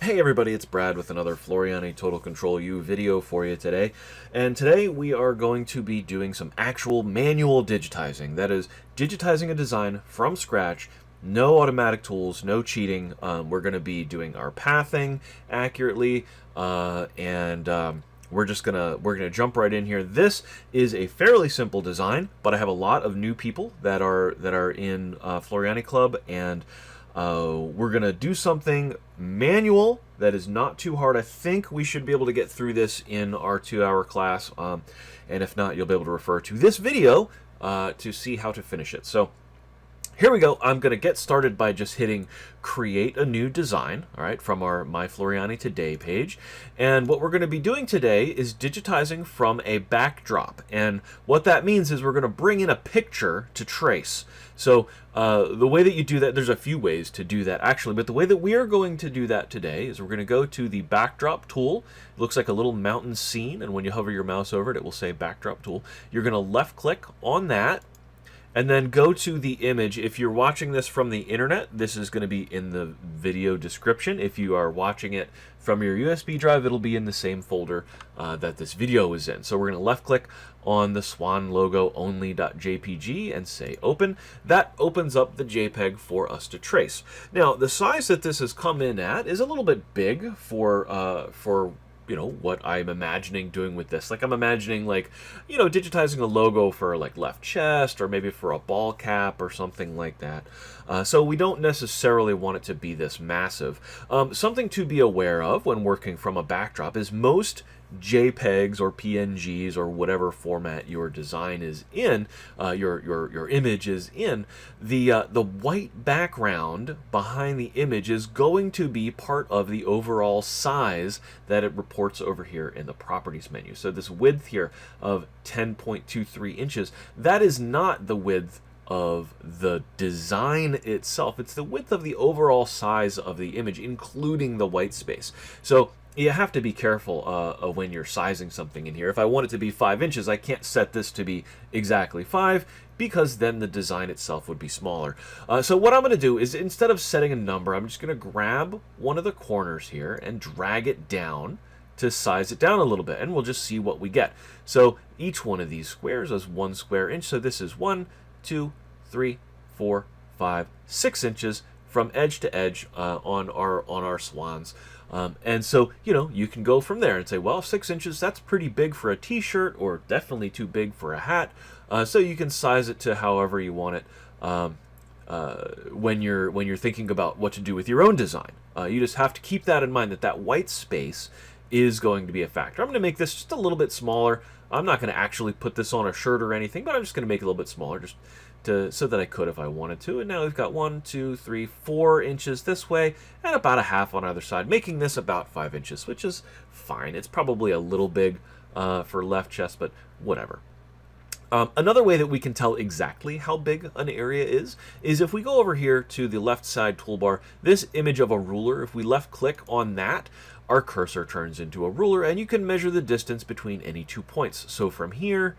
Hey everybody, it's Brad with another Floriani Total Control U video for you today. And today we are going to be doing some actual manual digitizing. That is, digitizing a design from scratch, no automatic tools, no cheating. We're going to be doing our pathing accurately, and we're gonna jump right in here. This is a fairly simple design, but I have a lot of new people that are in Floriani Club, and we're going to do something manual that is not too hard. I think we should be able to get through this in our 2-hour class. And if not, you'll be able to refer to this video to see how to finish it. So here we go. I'm going to get started by just hitting create a new design, all right, from our My Floriani Today page. And what we're going to be doing today is digitizing from a backdrop. And what that means is we're going to bring in a picture to trace. So the way that you do that, there's a few ways to do that actually, but the way that we are going to do that today is we're going to go to the backdrop tool. It looks like a little mountain scene, and when you hover your mouse over it, it will say backdrop tool. You're going to left click on that, and then go to the image. If you're watching this from the internet, this is going to be in the video description. If you are watching it from your USB drive, it'll be in the same folder that this video is in. So we're going to left click on the swan logo only.jpg and say open. That opens up the JPEG for us to trace. Now, the size that this has come in at is a little bit big for what I'm imagining doing with this. Like, I'm imagining, digitizing a logo for, left chest, or maybe for a ball cap or something like that. So we don't necessarily want it to be this massive. Something to be aware of when working from a backdrop is most JPEGs or PNGs or whatever format your design is in, your image is in, the white background behind the image is going to be part of the overall size that it reports over here in the properties menu. So this width here of 10.23 inches, that is not the width of the design itself. It's the width of the overall size of the image, including the white space. So you have to be careful when you're sizing something in here. If I want it to be 5 inches, I can't set this to be exactly 5, because then the design itself would be smaller. So what I'm going to do is, instead of setting a number, I'm just going to grab one of the corners here and drag it down to size it down a little bit, and we'll just see what we get. So each one of these squares is 1 square inch, so this is 1, 2, 3, 4, 5, 6 inches from edge to edge on our swans. And so, you can go from there and say, well, 6 inches, that's pretty big for a t-shirt, or definitely too big for a hat. So you can size it to however you want it when you're thinking about what to do with your own design. You just have to keep that in mind, that white space is going to be a factor. I'm going to make this just a little bit smaller. I'm not going to actually put this on a shirt or anything, but I'm just going to make it a little bit smaller, just so that I could if I wanted to. And now we've got 1, 2, 3, 4 inches this way, and about a half on either side, making this about 5 inches, which is fine. It's probably a little big for left chest, but whatever. Another way that we can tell exactly how big an area is if we go over here to the left side toolbar, this image of a ruler, if we left click on that, our cursor turns into a ruler, and you can measure the distance between any 2 points. So from here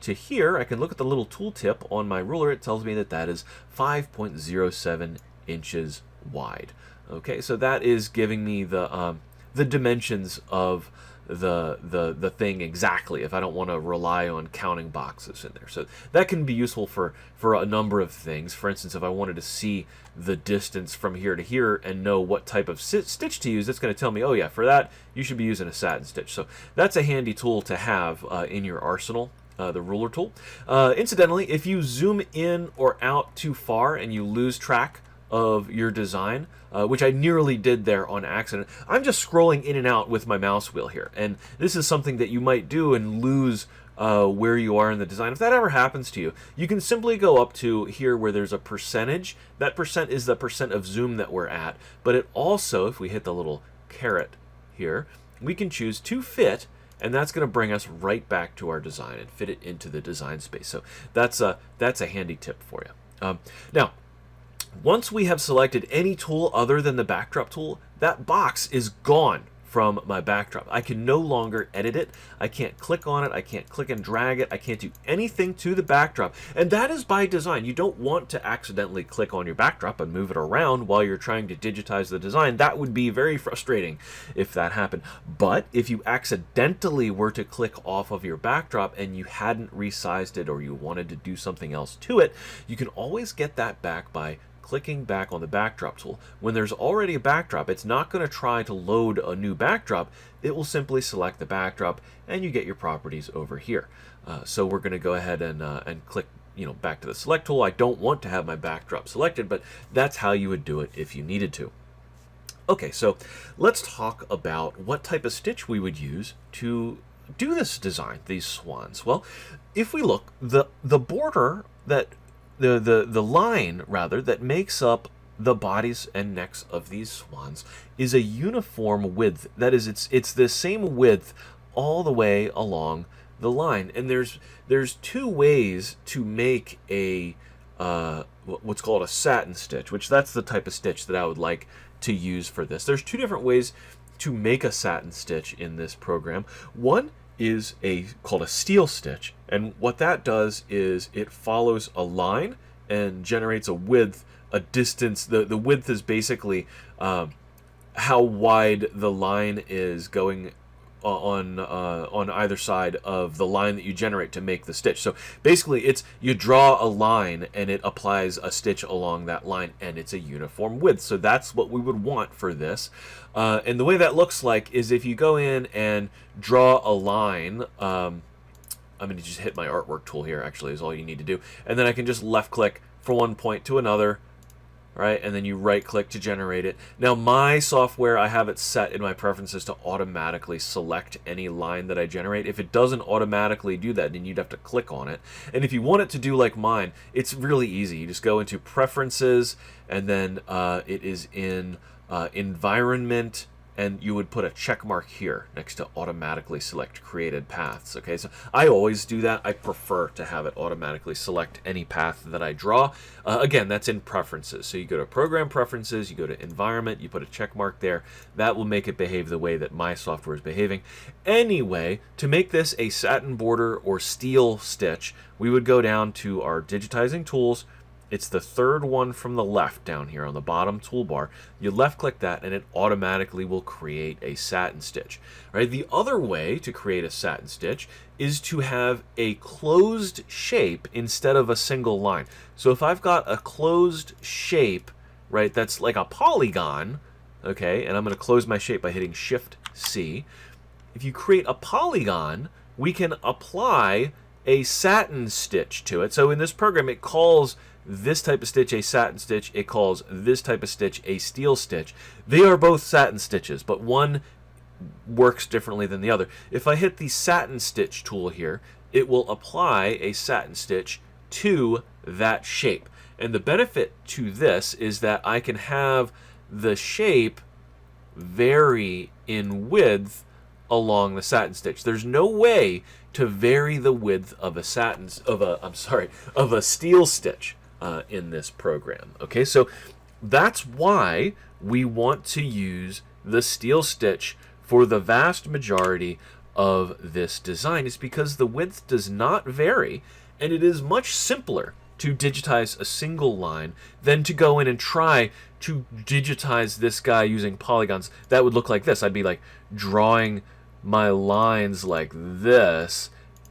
to here, I can look at the little tooltip on my ruler. It tells me that that is 5.07 inches wide. Okay, so that is giving me the dimensions of the thing exactly, if I don't want to rely on counting boxes in there. So that can be useful for a number of things. For instance, if I wanted to see the distance from here to here and know what type of stitch to use, it's going to tell me, oh yeah, for that you should be using a satin stitch. So that's a handy tool to have in your arsenal. The ruler tool. Incidentally, if you zoom in or out too far and you lose track of your design, which I nearly did there on accident, I'm just scrolling in and out with my mouse wheel here, and this is something that you might do and lose where you are in the design. If that ever happens to you, you can simply go up to here where there's a percentage. That percent is the percent of zoom that we're at, but it also, if we hit the little caret here, we can choose to fit, and that's going to bring us right back to our design and fit it into the design space. So that's a handy tip for you. Now, once we have selected any tool other than the backdrop tool, that box is gone from my backdrop. I can no longer edit it. I can't click on it. I can't click and drag it. I can't do anything to the backdrop. And that is by design. You don't want to accidentally click on your backdrop and move it around while you're trying to digitize the design. That would be very frustrating if that happened. But if you accidentally were to click off of your backdrop and you hadn't resized it, or you wanted to do something else to it, you can always get that back by clicking back on the backdrop tool. When there's already a backdrop, it's not going to try to load a new backdrop. It will simply select the backdrop and you get your properties over here. So we're going to go ahead and click back to the select tool. I don't want to have my backdrop selected, but that's how you would do it if you needed to. Okay, so let's talk about what type of stitch we would use to do this design, these swans. Well, if we look, the border that the line rather that makes up the bodies and necks of these swans is a uniform width. That is, it's the same width all the way along the line. And there's two ways to make a what's called a satin stitch, which that's the type of stitch that I would like to use for this. There's two different ways to make a satin stitch in this program. One is called a Steil stitch, and what that does is it follows a line and generates a width, a distance. The width is basically how wide the line is going on either side of the line that you generate to make the stitch. So basically you draw a line and it applies a stitch along that line, and it's a uniform width. So that's what we would want for this. And the way that looks like is if you go in and draw a line, I'm going to just hit my artwork tool here, actually, is all you need to do. And then I can just left click from one point to another, right? And then you right click to generate it. Now my software, I have it set in my preferences to automatically select any line that I generate. If it doesn't automatically do that, then you'd have to click on it. And if you want it to do like mine, it's really easy. You just go into preferences, and then it is in environment, and you would put a check mark here next to automatically select created paths. Okay, so I always do that. I prefer to have it automatically select any path that I draw. Again, that's in preferences. So you go to program preferences, you go to environment, you put a check mark there. That will make it behave the way that my software is behaving. Anyway, to make this a satin border or Steil stitch, we would go down to our digitizing tools. It's the third one from the left down here on the bottom toolbar. You left click that and it automatically will create a satin stitch. Right? The other way to create a satin stitch is to have a closed shape instead of a single line. So if I've got a closed shape, right, that's like a polygon, okay, and I'm going to close my shape by hitting Shift C. If you create a polygon, we can apply a satin stitch to it. So in this program, it calls this type of stitch a satin stitch. It calls this type of stitch a Steil stitch. They are both satin stitches, but one works differently than the other. If I hit the satin stitch tool here, it will apply a satin stitch to that shape. And the benefit to this is that I can have the shape vary in width along the satin stitch. There's no way to vary the width of a Steil stitch in this program. Okay, so that's why we want to use the Steil stitch for the vast majority of this design, is because the width does not vary, and it is much simpler to digitize a single line than to go in and try to digitize this guy using polygons. That would look like this. I'd be like drawing my lines like this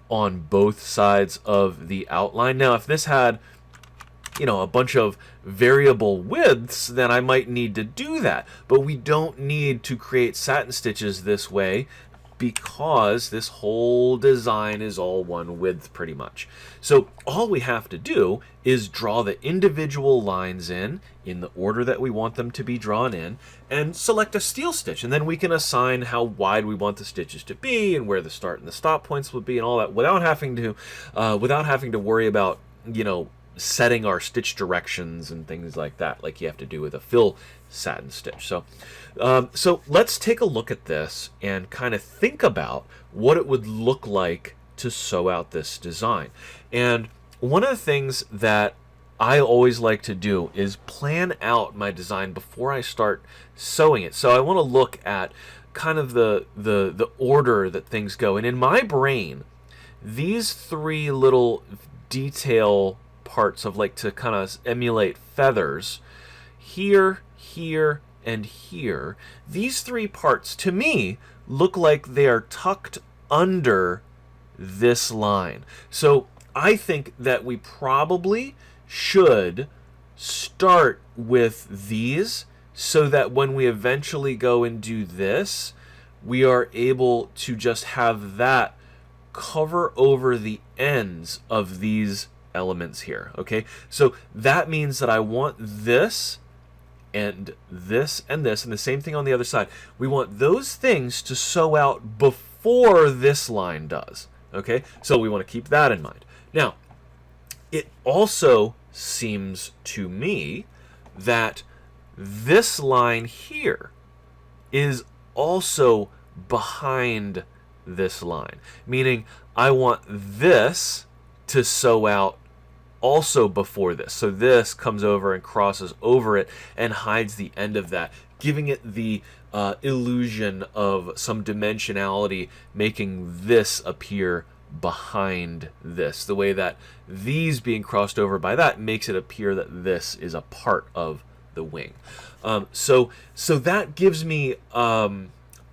on both sides of the outline. Now, if this had, a bunch of variable widths, then I might need to do that. But we don't need to create satin stitches this way, because this whole design is all one width pretty much. So all we have to do is draw the individual lines in the order that we want them to be drawn in, and select a Steil stitch, and then we can assign how wide we want the stitches to be and where the start and the stop points would be and all that, without having to worry about setting our stitch directions and things like that, like you have to do with a fill satin stitch. So let's take a look at this and kind of think about what it would look like to sew out this design. And one of the things that I always like to do is plan out my design before I start sewing it. So I want to look at kind of the order that things go. And in my brain, these three little detail parts of like to kind of emulate feathers, here, here, and here, these three parts to me look like they are tucked under this line. So I think that we probably should start with these so that when we eventually go and do this, we are able to just have that cover over the ends of these elements here. Okay, so that means that I want this and this and this, and the same thing on the other side. We want those things to sew out before this line does. Okay, so we want to keep that in mind. Now, it also seems to me that this line here is also behind this line, meaning I want this to sew out also before this. So this comes over and crosses over it and hides the end of that, giving it the illusion of some dimensionality, making this appear behind this. The way that these being crossed over by that makes it appear that this is a part of the wing. So that gives me a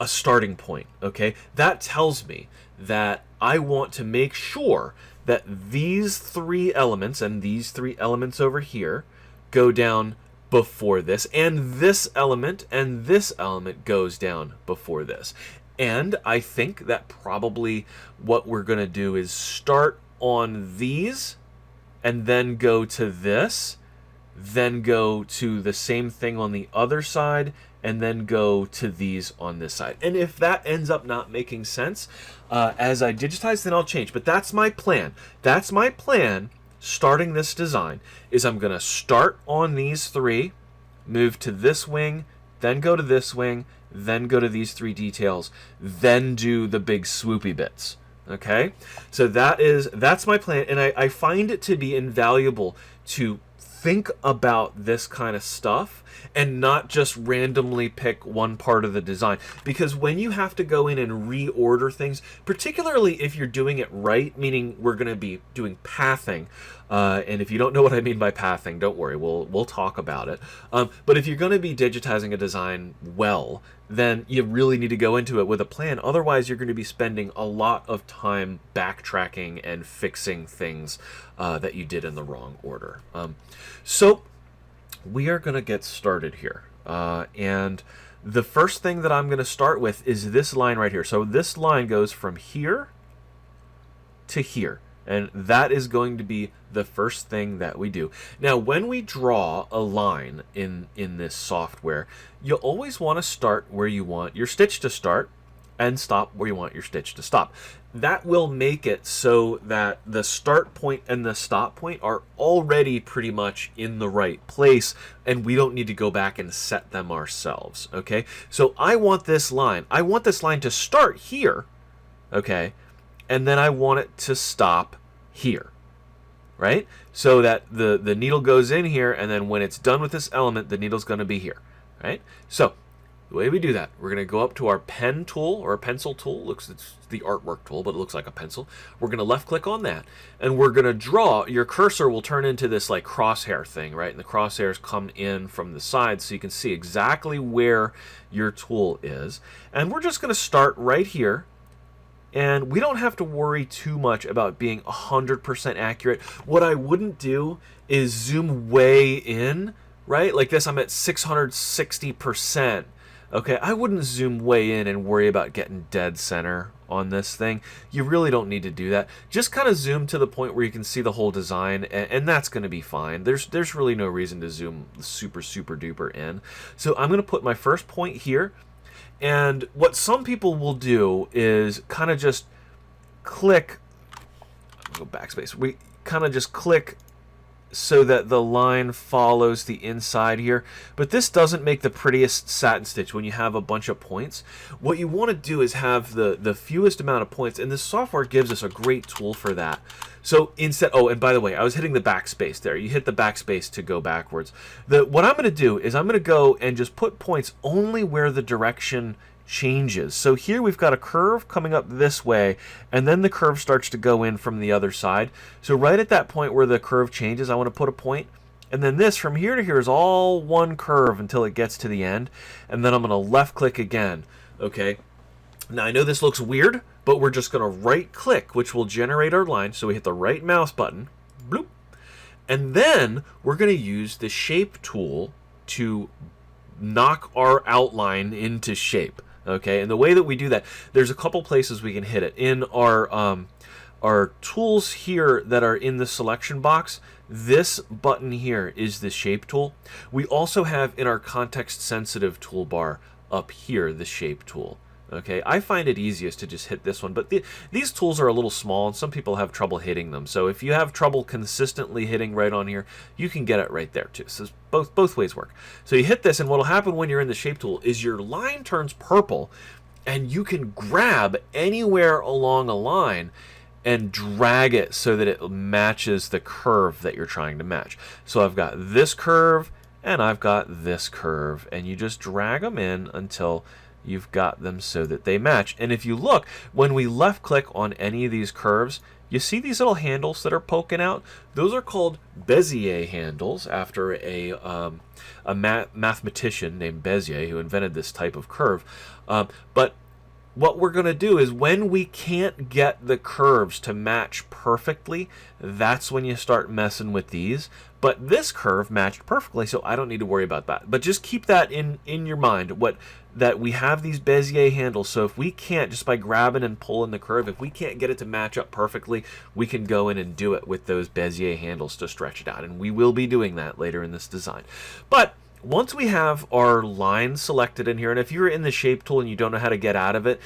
starting point. Okay, that tells me that I want to make sure that these three elements and these three elements over here go down before this, and this element and this element goes down before this. And I think that probably what we're going to do is start on these and then go to this, then go to the same thing on the other side, and then go to these on this side. And if that ends up not making sense as I digitize, then I'll change. But that's my plan. That's my plan starting this design, is I'm going to start on these three, move to this wing, then go to this wing, then go to these three details, then do the big swoopy bits. Okay? So that's my plan, and I find it to be invaluable to think about this kind of stuff and not just randomly pick one part of the design. Because when you have to go in and reorder things, particularly if you're doing it right, meaning we're going to be doing pathing, and if you don't know what I mean by pathing, don't worry, we'll talk about it. But if you're going to be digitizing a design well, then you really need to go into it with a plan. Otherwise, you're going to be spending a lot of time backtracking and fixing things that you did in the wrong order. So we are going to get started here. And the first thing that I'm going to start with is this line right here. So this line goes from here to here. And that is going to be the first thing that we do. Now, when we draw a line in this software, you always want to start where you want your stitch to start and stop where you want your stitch to stop. That will make it so that the start point and the stop point are already pretty much in the right place, and we don't need to go back and set them ourselves, okay? So I want this line to start here, okay? And then I want it to stop here, right? So that the needle goes in here, and then when it's done with this element, the needle's going to be here, right? So the way we do that, we're going to go up to our pen tool or a pencil tool. It's the artwork tool, but it looks like a pencil. We're going to left click on that, and we're going to draw. Your cursor will turn into this like crosshair thing, right? And the crosshairs come in from the side so you can see exactly where your tool is. And we're just going to start right here. And we don't have to worry too much about being 100% accurate. What I wouldn't do is zoom way in, right? Like this, I'm at 660%. Okay, I wouldn't zoom way in and worry about getting dead center on this thing. You really don't need to do that. Just kind of zoom to the point where you can see the whole design, and that's going to be fine. There's really no reason to zoom super duper in. So I'm going to put my first point here. And what some people will do is kind of just click, go backspace, we kind of just click so that the line follows the inside here. But this doesn't make the prettiest satin stitch when you have a bunch of points. What you want to do is have the fewest amount of points, and this software gives us a great tool for that. So instead, oh, and by the way, I was hitting the backspace there. You hit the backspace to go backwards. What I'm going to do is I'm going to go and just put points only where the direction changes. So here we've got a curve coming up this way, and then the curve starts to go in from the other side. So right at that point where the curve changes, I want to put a point. And then this from here to here is all one curve until it gets to the end. And then I'm going to left click again. Okay. Now I know this looks weird, but we're just going to right click, which will generate our line. So we hit the right mouse button. Bloop. And then we're going to use the shape tool to knock our outline into shape. Okay. And the way that we do that, there's a couple places we can hit it. In our tools here that are in the selection box, this button here is the shape tool. We also have in our context sensitive toolbar up here the shape tool. Okay, I find it easiest to just hit this one, but these tools are a little small and some people have trouble hitting them. So if you have trouble consistently hitting right on here, you can get it right there too. So both ways work. So you hit this, and what'll happen when you're in the shape tool is your line turns purple, and you can grab anywhere along a line and drag it so that it matches the curve that you're trying to match. So I've got this curve and I've got this curve, and you just drag them in until you've got them so that they match. And if you look, when we left click on any of these curves, you see these little handles that are poking out? Those are called Bezier handles, after a mathematician named Bezier who invented this type of curve. But what we're going to do is when we can't get the curves to match perfectly, that's when you start messing with these. But this curve matched perfectly, so I don't need to worry about that. But just keep that in your mind, that we have these Bezier handles. So if we can't, just by grabbing and pulling the curve, if we can't get it to match up perfectly, we can go in and do it with those Bezier handles to stretch it out. And we will be doing that later in this design. But once we have our line selected in here, and if you're in the shape tool and you don't know how to get out of it,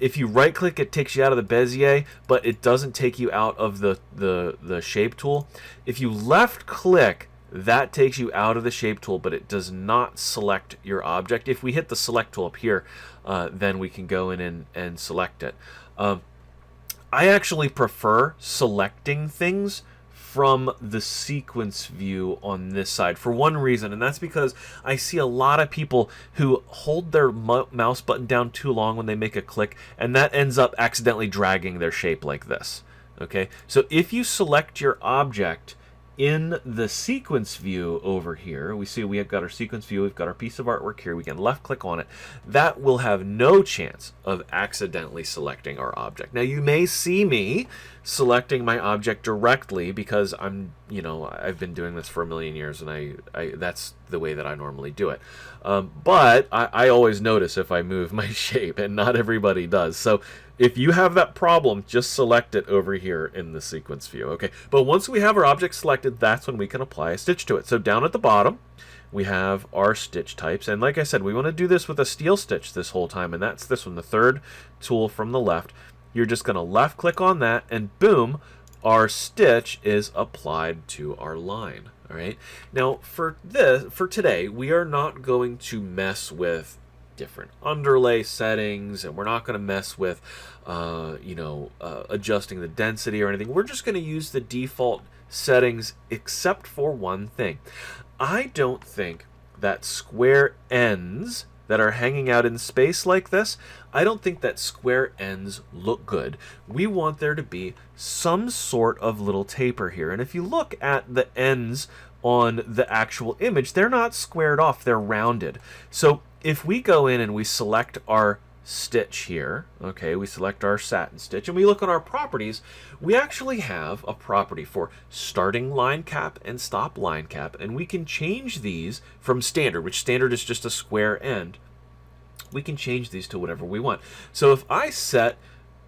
if you right click, it takes you out of the Bezier, but it doesn't take you out of the shape tool. If you left click, that takes you out of the shape tool, but it does not select your object. If we hit the select tool up here, then we can go in and select it. I actually prefer selecting things from the sequence view on this side for one reason, and that's because I see a lot of people who hold their mouse button down too long when they make a click, and that ends up accidentally dragging their shape like this. Okay, so if you select your object in the sequence view over here, we see we have got our sequence view, we've got our piece of artwork here, we can left click on it. That will have no chance of accidentally selecting our object. Now you may see me selecting my object directly because I've been doing this for a million years, and I that's the way that I normally do it. But I always notice if I move my shape, and not everybody does. So if you have that problem, just select it over here in the sequence view. Okay, but once we have our object selected, that's when we can apply a stitch to it. So down at the bottom, we have our stitch types, and like I said, we want to do this with a steel stitch this whole time, and that's this one, the third tool from the left. You're just going to left click on that, and boom, our stitch is applied to our line. All right. Now for today, we are not going to mess with different underlay settings, and we're not going to mess with adjusting the density or anything. We're just going to use the default settings, except for one thing. I don't think that square ends that are hanging out in space like this, I don't think that square ends look good. We want there to be some sort of little taper here. And if you look at the ends on the actual image, they're not squared off, they're rounded. So if we go in and we select our stitch here, okay, we select our satin stitch, and we look at our properties, we actually have a property for starting line cap and stop line cap, and we can change these from standard, which standard is just a square end. We can change these to whatever we want. So if I set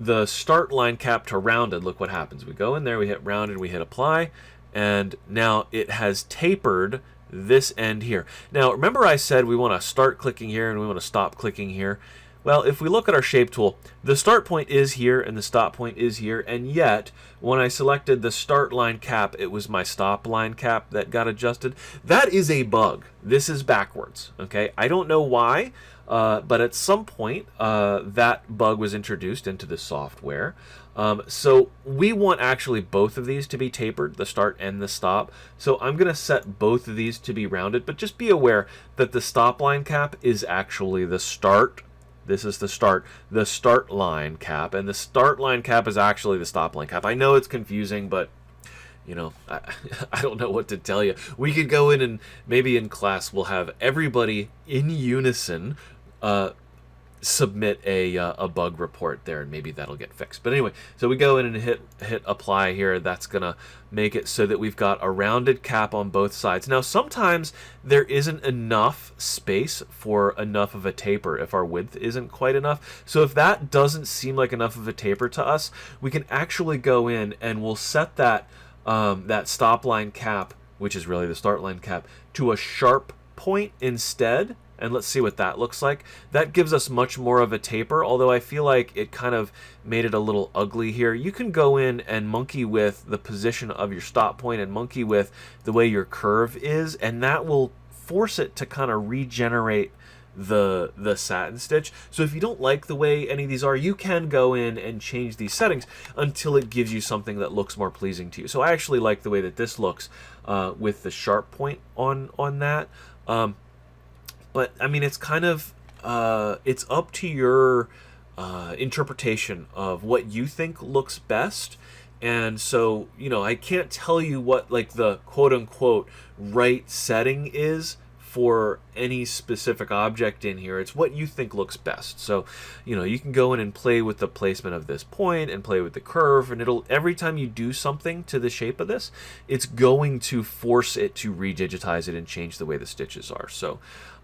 the start line cap to rounded, look what happens. We go in there, we hit rounded, we hit apply, and now it has tapered this end here. Now remember I said we want to start clicking here and we want to stop clicking here. Well, if we look at our shape tool, the start point is here and the stop point is here, and yet when I selected the start line cap, it was my stop line cap that got adjusted. That is a bug. This is backwards. Okay, I don't know why, but at some point that bug was introduced into the software. So we want actually both of these to be tapered, the start and the stop. So I'm going to set both of these to be rounded, but just be aware that the stop line cap is actually the start This is the start line cap, and the start line cap is actually the stop line cap. I know it's confusing, but you know, I don't know what to tell you. We could go in and maybe in class we'll have everybody in unison submit a bug report there, and maybe that'll get fixed. But anyway, so we go in and hit apply here. That's gonna make it so that we've got a rounded cap on both sides. Now sometimes there isn't enough space for enough of a taper if our width isn't quite enough. So if that doesn't seem like enough of a taper to us, we can actually go in and we'll set that that stop line cap, which is really the start line cap, to a sharp point instead. And let's see what that looks like. That gives us much more of a taper, although I feel like it kind of made it a little ugly here. You can go in and monkey with the position of your stop point and monkey with the way your curve is, and that will force it to kind of regenerate the satin stitch. So if you don't like the way any of these are, you can go in and change these settings until it gives you something that looks more pleasing to you. So I actually like the way that this looks with the sharp point on that. But I mean, it's kind of it's up to your interpretation of what you think looks best. And so, you know, I can't tell you what like the quote unquote right setting is for any specific object in here. It's what you think looks best. So, you know, you can go in and play with the placement of this point and play with the curve, and it'll, every time you do something to the shape of this, it's going to force it to redigitize it and change the way the stitches are. So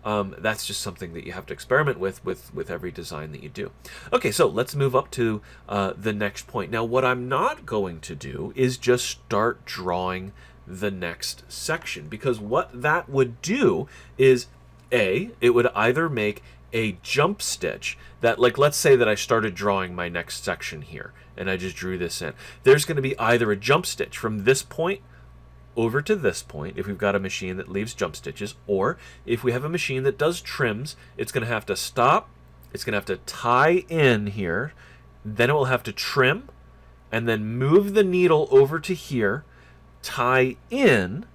that's just something that you have to experiment with every design that you do. Okay, so let's move up to the next point. Now, what I'm not going to do is just start drawing the next section, because what that would do is it would either make a jump stitch that, like, let's say that I started drawing my next section here and I just drew this in. There's going to be either a jump stitch from this point over to this point if we've got a machine that leaves jump stitches, or if we have a machine that does trims, it's going to have to stop, it's going to have to tie in here, then it will have to trim, and then move the needle over to here, tie in,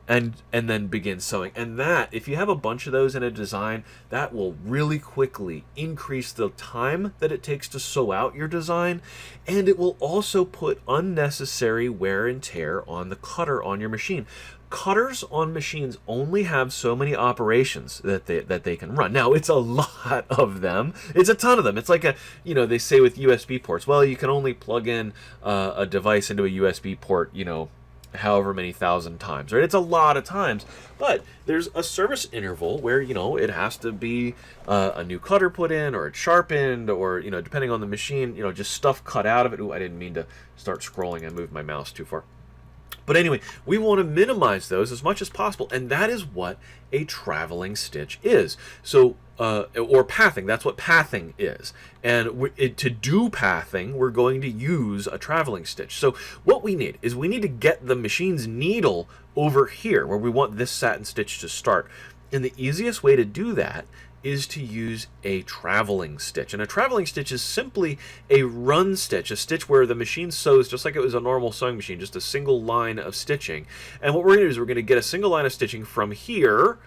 and then begin sewing. And that, if you have a bunch of those in a design, that will really quickly increase the time that it takes to sew out your design, and it will also put unnecessary wear and tear on the cutter on your machine. Cutters on machines only have so many operations that they can run. Now, it's a lot of them. It's a ton of them. It's like a, you know, they say with USB ports, well, you can only plug in a device into a USB port, you know, however many thousand times, right? It's a lot of times, but there's a service interval where, you know, it has to be a new cutter put in, or it's sharpened, or, you know, depending on the machine, you know, just stuff cut out of it. Ooh, I didn't mean to start scrolling. I moved my mouse too far. But anyway, we want to minimize those as much as possible, and that is what a traveling stitch is. So, or pathing, that's what pathing is. And to do pathing, we're going to use a traveling stitch. So what we need is we need to get the machine's needle over here where we want this satin stitch to start. And the easiest way to do that is to use a traveling stitch. And a traveling stitch is simply a run stitch, a stitch where the machine sews just like it was a normal sewing machine, just a single line of stitching. And what we're going to do is we're going to get a single line of stitching from here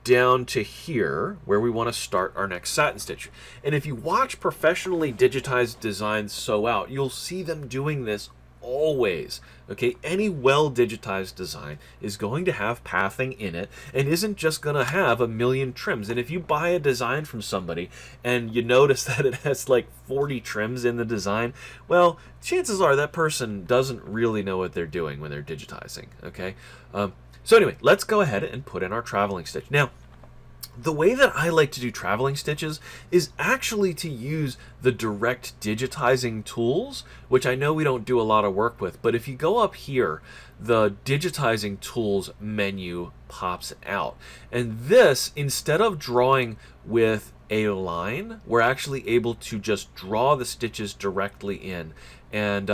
down to here where we want to start our next satin stitch. And if you watch professionally digitized designs sew out, you'll see them doing this always. Okay, any well digitized design is going to have pathing in it and isn't just going to have a million trims. And if you buy a design from somebody and you notice that it has like 40 trims in the design, well, chances are that person doesn't really know what they're doing when they're digitizing. Okay, so anyway, let's go ahead and put in our traveling stitch. Now, the way that I like to do traveling stitches is actually to use the direct digitizing tools, which I know we don't do a lot of work with, but if you go up here, the digitizing tools menu pops out. And this, instead of drawing with a line, we're actually able to just draw the stitches directly in. And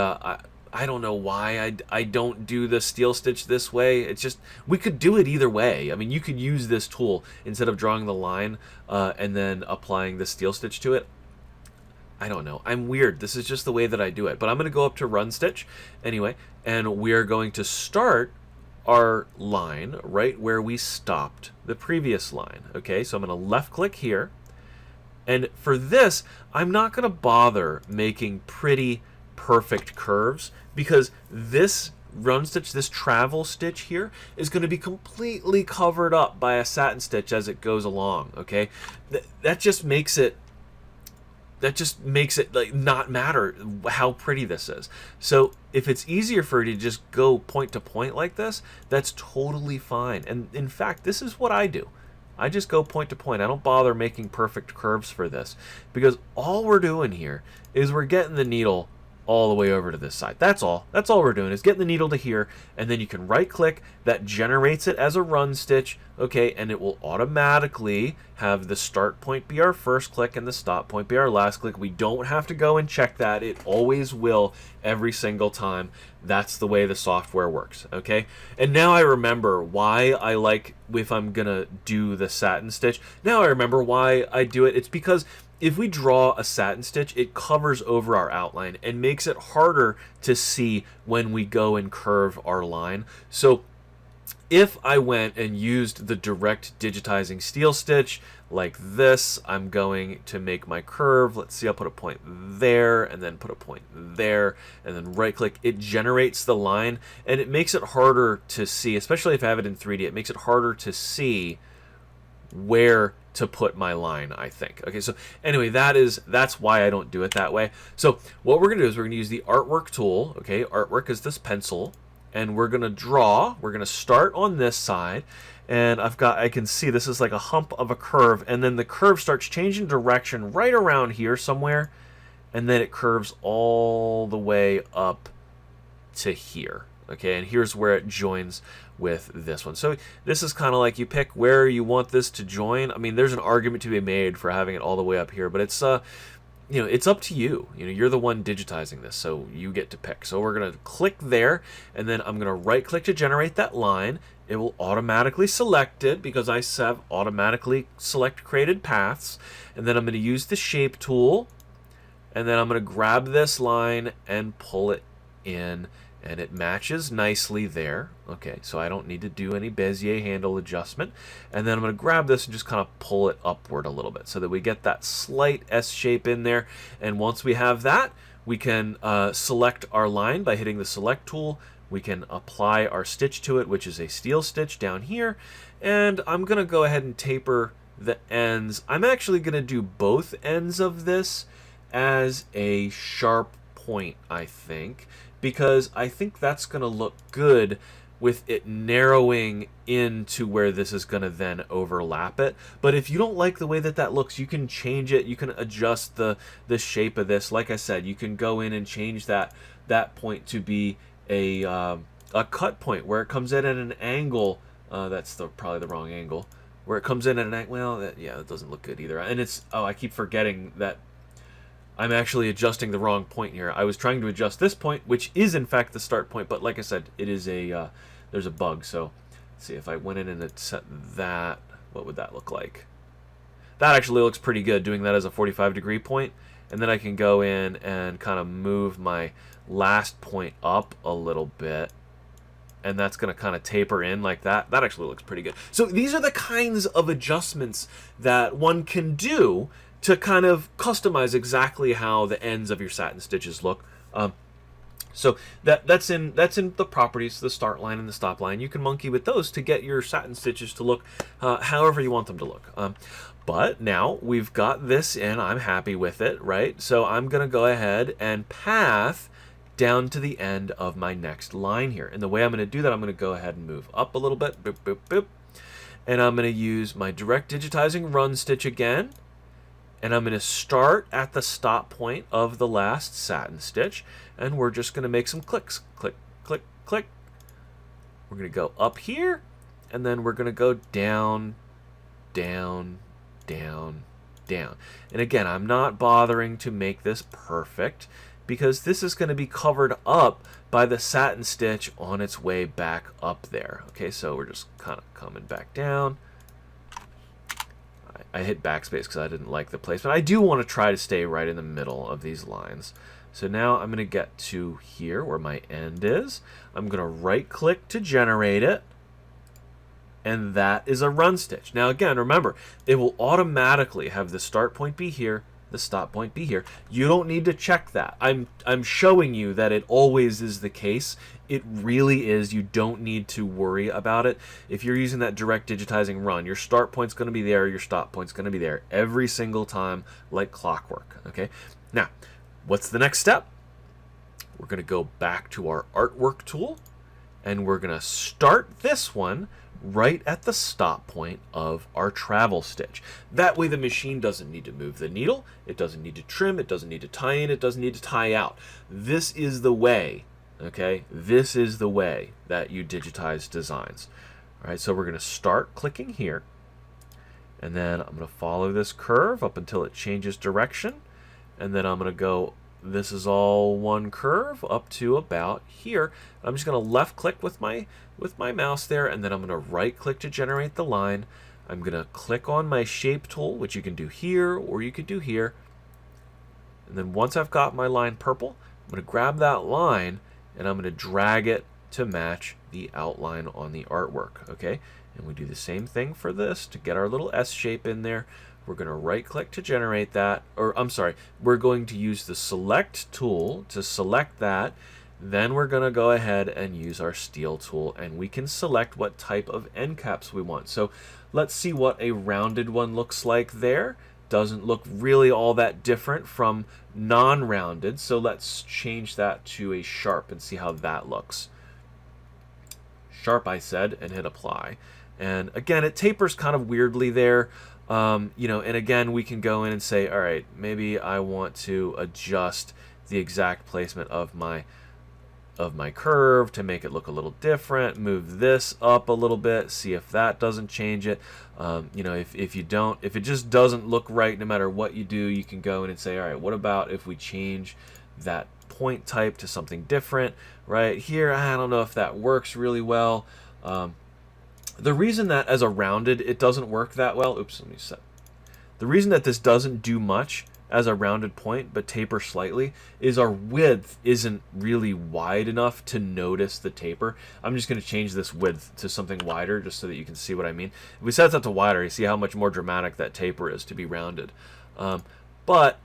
I don't know why I don't do the steel stitch this way. It's just, we could do it either way. I mean, you could use this tool instead of drawing the line and then applying the steel stitch to it. I don't know. I'm weird. This is just the way that I do it. But I'm going to go up to run stitch anyway, and we're going to start our line right where we stopped the previous line. Okay, so I'm going to left click here, And for this, I'm not going to bother making pretty perfect curves, because this run stitch, this travel stitch here, is going to be completely covered up by a satin stitch as it goes along. Okay, that just makes it like not matter how pretty this is. So if it's easier for you to just go point to point like this, that's totally fine. And in fact, this is what I do. I just go point to point. I don't bother making perfect curves for this, because all we're doing here is we're getting the needle all the way over to this side. That's all we're doing, is getting the needle to here, and then you can right click, that generates it as a run stitch, okay, and it will automatically have the start point be our first click and the stop point be our last click. We don't have to go and check that. It always will, every single time. That's the way the software works, okay? And now I remember why I like, if I'm gonna do the satin stitch, now I remember why I do it. It's because if we draw a satin stitch, it covers over our outline and makes it harder to see when we go and curve our line. So if I went and used the direct digitizing steel stitch like this, I'm going to make my curve. Let's see, I'll put a point there and then put a point there and then right click. It generates the line, and it makes it harder to see, especially if I have it in 3D. It makes it harder to see where to put my line, I think. Okay, so anyway, that's why I don't do it that way. So what we're gonna do is we're gonna use the artwork tool. Okay, artwork is this pencil, and we're gonna draw. We're gonna start on this side, and I can see this is like a hump of a curve, and then the curve starts changing direction right around here somewhere, and then it curves all the way up to here. Okay, and here's where it joins with this one. So this is kind of like, you pick where you want this to join. I mean, there's an argument to be made for having it all the way up here, but it's it's up to you. You're the one digitizing this, so you get to pick. So we're gonna click there, and then I'm gonna right click to generate that line. It will automatically select it because I have automatically select created paths, and then I'm gonna use the shape tool, and then I'm gonna grab this line and pull it in, and it matches nicely there. Okay, so I don't need to do any Bezier handle adjustment. And then I'm going to grab this and just kind of pull it upward a little bit so that we get that slight S shape in there. And once we have that, we can select our line by hitting the select tool. We can apply our stitch to it, which is a steel stitch down here. And I'm going to go ahead and taper the ends. I'm actually going to do both ends of this as a sharp point, I think, because I think that's going to look good with it narrowing into where this is going to then overlap it. But if you don't like the way that that looks, you can change it. You can adjust the shape of this. Like I said, you can go in and change that point to be a cut point where it comes in at an angle. That's probably the wrong angle. Where it comes in at an angle. Well, yeah, that doesn't look good either. And it's, I keep forgetting that I'm actually adjusting the wrong point here. I was trying to adjust this point, which is in fact the start point, but like I said, it is there's a bug. So let's see, if I went in and set that, what would that look like? That actually looks pretty good, doing that as a 45-degree point. And then I can go in and kind of move my last point up a little bit, and that's going to kind of taper in like that. That actually looks pretty good. So these are the kinds of adjustments that one can do to kind of customize exactly how the ends of your satin stitches look. So that's in the properties, the start line and the stop line. You can monkey with those to get your satin stitches to look however you want them to look. But now we've got this in, I'm happy with it, right? So I'm gonna go ahead and path down to the end of my next line here. And the way I'm gonna do that, I'm gonna go ahead and move up a little bit, boop, boop, boop. And I'm gonna use my direct digitizing run stitch again. And I'm going to start at the stop point of the last satin stitch, and we're just going to make some clicks. Click, click, click. We're going to go up here, and then we're going to go down, down, down, down. And again, I'm not bothering to make this perfect because this is going to be covered up by the satin stitch on its way back up there. Okay, so we're just kind of coming back down. I hit backspace because I didn't like the placement. I do want to try to stay right in the middle of these lines. So now I'm going to get to here where my end is. I'm going to right click to generate it. and that is a run stitch. Now again, remember, it will automatically have the start point be here, the stop point be here. You don't need to check that. I'm showing you that it always is the case. It really is. You don't need to worry about it. If you're using that direct digitizing run, your start point's going to be there, your stop point's going to be there every single time like clockwork, okay? Now, what's the next step? We're going to go back to our artwork tool, and we're going to start this one right at the stop point of our travel stitch. That way the machine doesn't need to move the needle, it doesn't need to trim, it doesn't need to tie in, it doesn't need to tie out. This is the way, okay? This is the way that you digitize designs. All right, so we're going to start clicking here, and then I'm going to follow this curve up until it changes direction, and then I'm going to go, this is all one curve up to about here. I'm just going to left click with my mouse there, and then I'm going to right click to generate the line. I'm going to click on my shape tool, which you can do here or you could do here. And then once I've got my line purple, I'm going to grab that line and I'm going to drag it to match the outline on the artwork, okay? And we do the same thing for this to get our little S shape in there. We're going to right click to generate that, or I'm sorry, we're going to use the select tool to select that. Then we're going to go ahead and use our Steil tool, and we can select what type of end caps we want. So let's see what a rounded one looks like there. Doesn't look really all that different from non-rounded, so let's change that to a sharp and see how that looks. Sharp, I said, and hit apply. And again, it tapers kind of weirdly there. You know, and again, we can go in and say, all right, maybe I want to adjust the exact placement of my curve to make it look a little different. Move this up a little bit, see if that doesn't change it. You know, if it just doesn't look right, no matter what you do, you can go in and say, all right, what about if we change that point type to something different right here? I don't know if that works really well. The reason that as a rounded it doesn't work that well, oops, let me set. The reason that this doesn't do much as a rounded point but taper slightly is our width isn't really wide enough to notice the taper. I'm just going to change this width to something wider just so that you can see what I mean. If we set that to wider, you see how much more dramatic that taper is to be rounded. But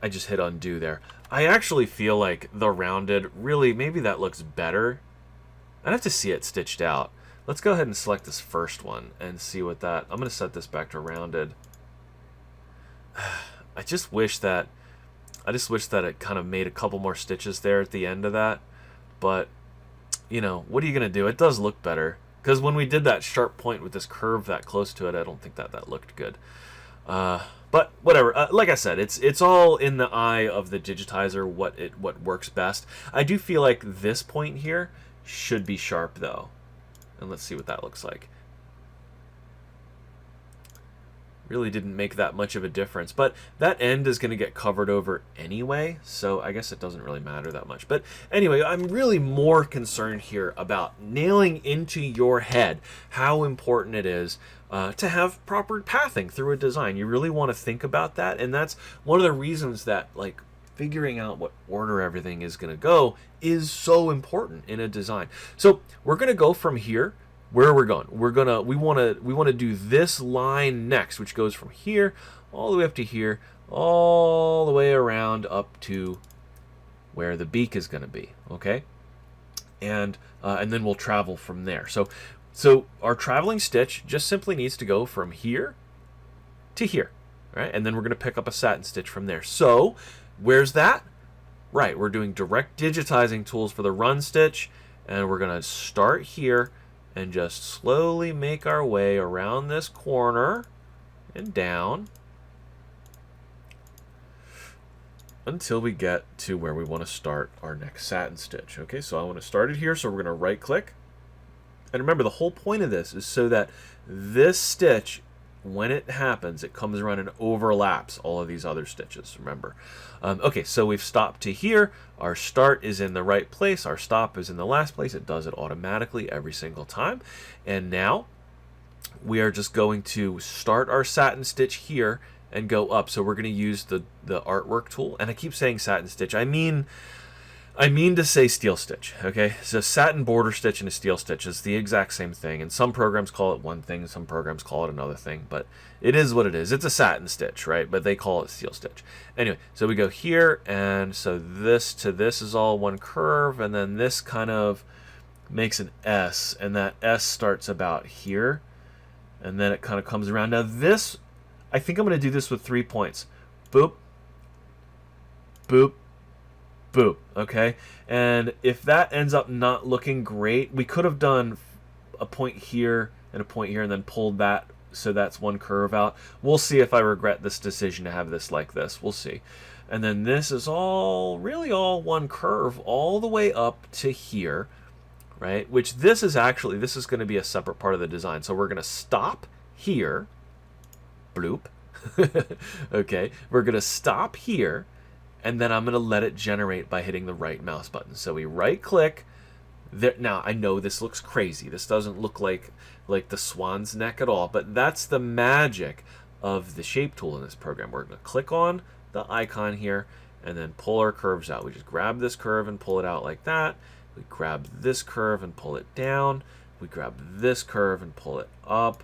I just hit undo there. I actually feel like the rounded, really, maybe that looks better. I'd have to see it stitched out. Let's go ahead and select this first one and see what that... I'm going to set this back to rounded. I just wish that it kind of made a couple more stitches there at the end of that. But, you know, what are you going to do? It does look better. Because when we did that sharp point with this curve that close to it, I don't think that looked good. But whatever. Like I said, it's all in the eye of the digitizer what works best. I do feel like this point here should be sharp, though. And let's see what that looks like. Really didn't make that much of a difference, but that end is going to get covered over anyway, so I guess it doesn't really matter that much. But anyway, I'm really more concerned here about nailing into your head how important it is to have proper pathing through a design. You really want to think about that, and that's one of the reasons that, like, figuring out what order everything is going to go is so important in a design. So we're going to go from here. Where are we going? We want to do this line next, which goes from here all the way up to here, all the way around up to where the beak is going to be. Okay, and then we'll travel from there. So our traveling stitch just simply needs to go from here to here, right? And then we're going to pick up a satin stitch from there. So where's that? Right, we're doing direct digitizing tools for the run stitch, and we're going to start here and just slowly make our way around this corner and down until we get to where we want to start our next satin stitch. Okay, so I want to start it here, so we're going to right click. And remember, the whole point of this is so that this stitch, when it happens, it comes around and overlaps all of these other stitches, remember. Okay, so we've stopped to here. Our start is in the right place. Our stop is in the last place. It does it automatically every single time. And now we are just going to start our satin stitch here and go up. So we're going to use the artwork tool. And I keep saying satin stitch. I mean I mean to say steel stitch, okay? So satin border stitch and a steel stitch is the exact same thing, and some programs call it one thing, some programs call it another thing, but it is what it is. It's a satin stitch, right? But they call it steel stitch. Anyway, so we go here, and so this to this is all one curve, and then this kind of makes an S, and that S starts about here, and then it kind of comes around. Now this, I think I'm going to do this with 3 points. Boop, boop, boop, okay? And if that ends up not looking great, we could have done a point here and a point here and then pulled that so that's one curve out. We'll see if I regret this decision to have this like this. We'll see. And then this is all, really all one curve all the way up to here, right? Which this is actually, this is going to be a separate part of the design. So we're going to stop here, bloop, okay? We're going to stop here, and then I'm going to let it generate by hitting the right mouse button. So we right click. There, now, I know this looks crazy. This doesn't look like the swan's neck at all, but that's the magic of the shape tool in this program. We're going to click on the icon here and then pull our curves out. We just grab this curve and pull it out like that. We grab this curve and pull it down. We grab this curve and pull it up.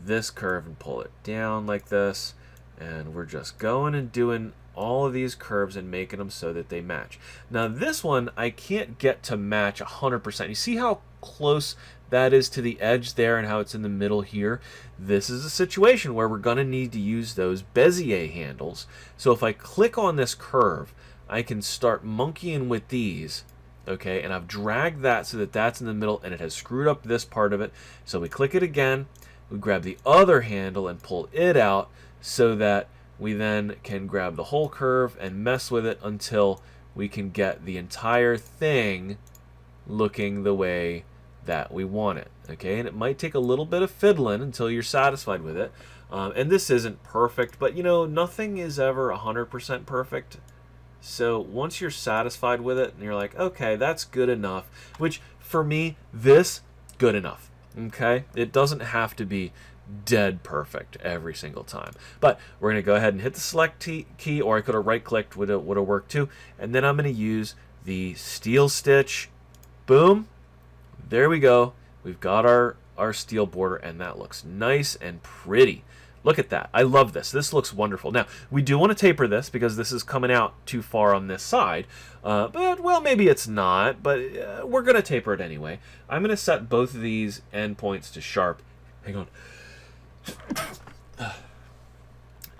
This curve and pull it down like this. And we're just going and doing all of these curves and making them so that they match. Now this one I can't get to match 100%. You see how close that is to the edge there and how it's in the middle here? This is a situation where we're going to need to use those Bezier handles. So if I click on this curve, I can start monkeying with these, okay? And I've dragged that so that that's in the middle and it has screwed up this part of it. So we click it again, we grab the other handle and pull it out so that we then can grab the whole curve and mess with it until we can get the entire thing looking the way that we want it, okay? And it might take a little bit of fiddling until you're satisfied with it. And this isn't perfect, but you know, nothing is ever 100% perfect. So once you're satisfied with it and you're like, okay, that's good enough, which for me, this, good enough, okay? It doesn't have to be dead perfect every single time. But we're going to go ahead and hit the select key, or I could have right-clicked, would have worked too. And then I'm going to use the steel stitch. Boom. There we go. We've got our steel border, and that looks nice and pretty. Look at that. I love this. This looks wonderful. Now, we do want to taper this because this is coming out too far on this side. But, well, maybe it's not, but we're going to taper it anyway. I'm going to set both of these endpoints to sharp. Hang on.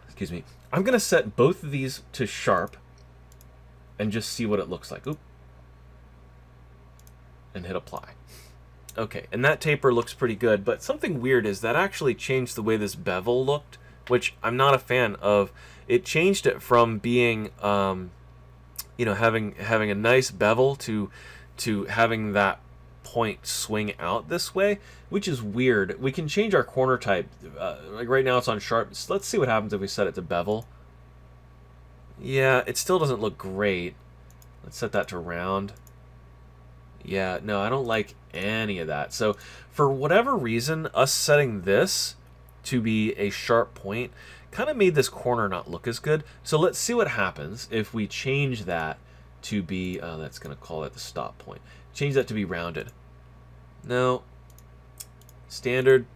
Excuse me. I'm going to set both of these to sharp and just see what it looks like. Oop. And hit apply. Okay, and that taper looks pretty good, but something weird is that actually changed the way this bevel looked, which I'm not a fan of. It changed it from being, you know, having a nice bevel to having that point swing out this way, which is weird. We can change our corner type. Like right now it's on sharp. So let's see what happens if we set it to bevel. Yeah, it still doesn't look great. Let's set that to round. Yeah, no, I don't like any of that. So for whatever reason, us setting this to be a sharp point kind of made this corner not look as good. So let's see what happens if we change that to be, that's going to call it the stop point. Change that to be rounded. No. Standard.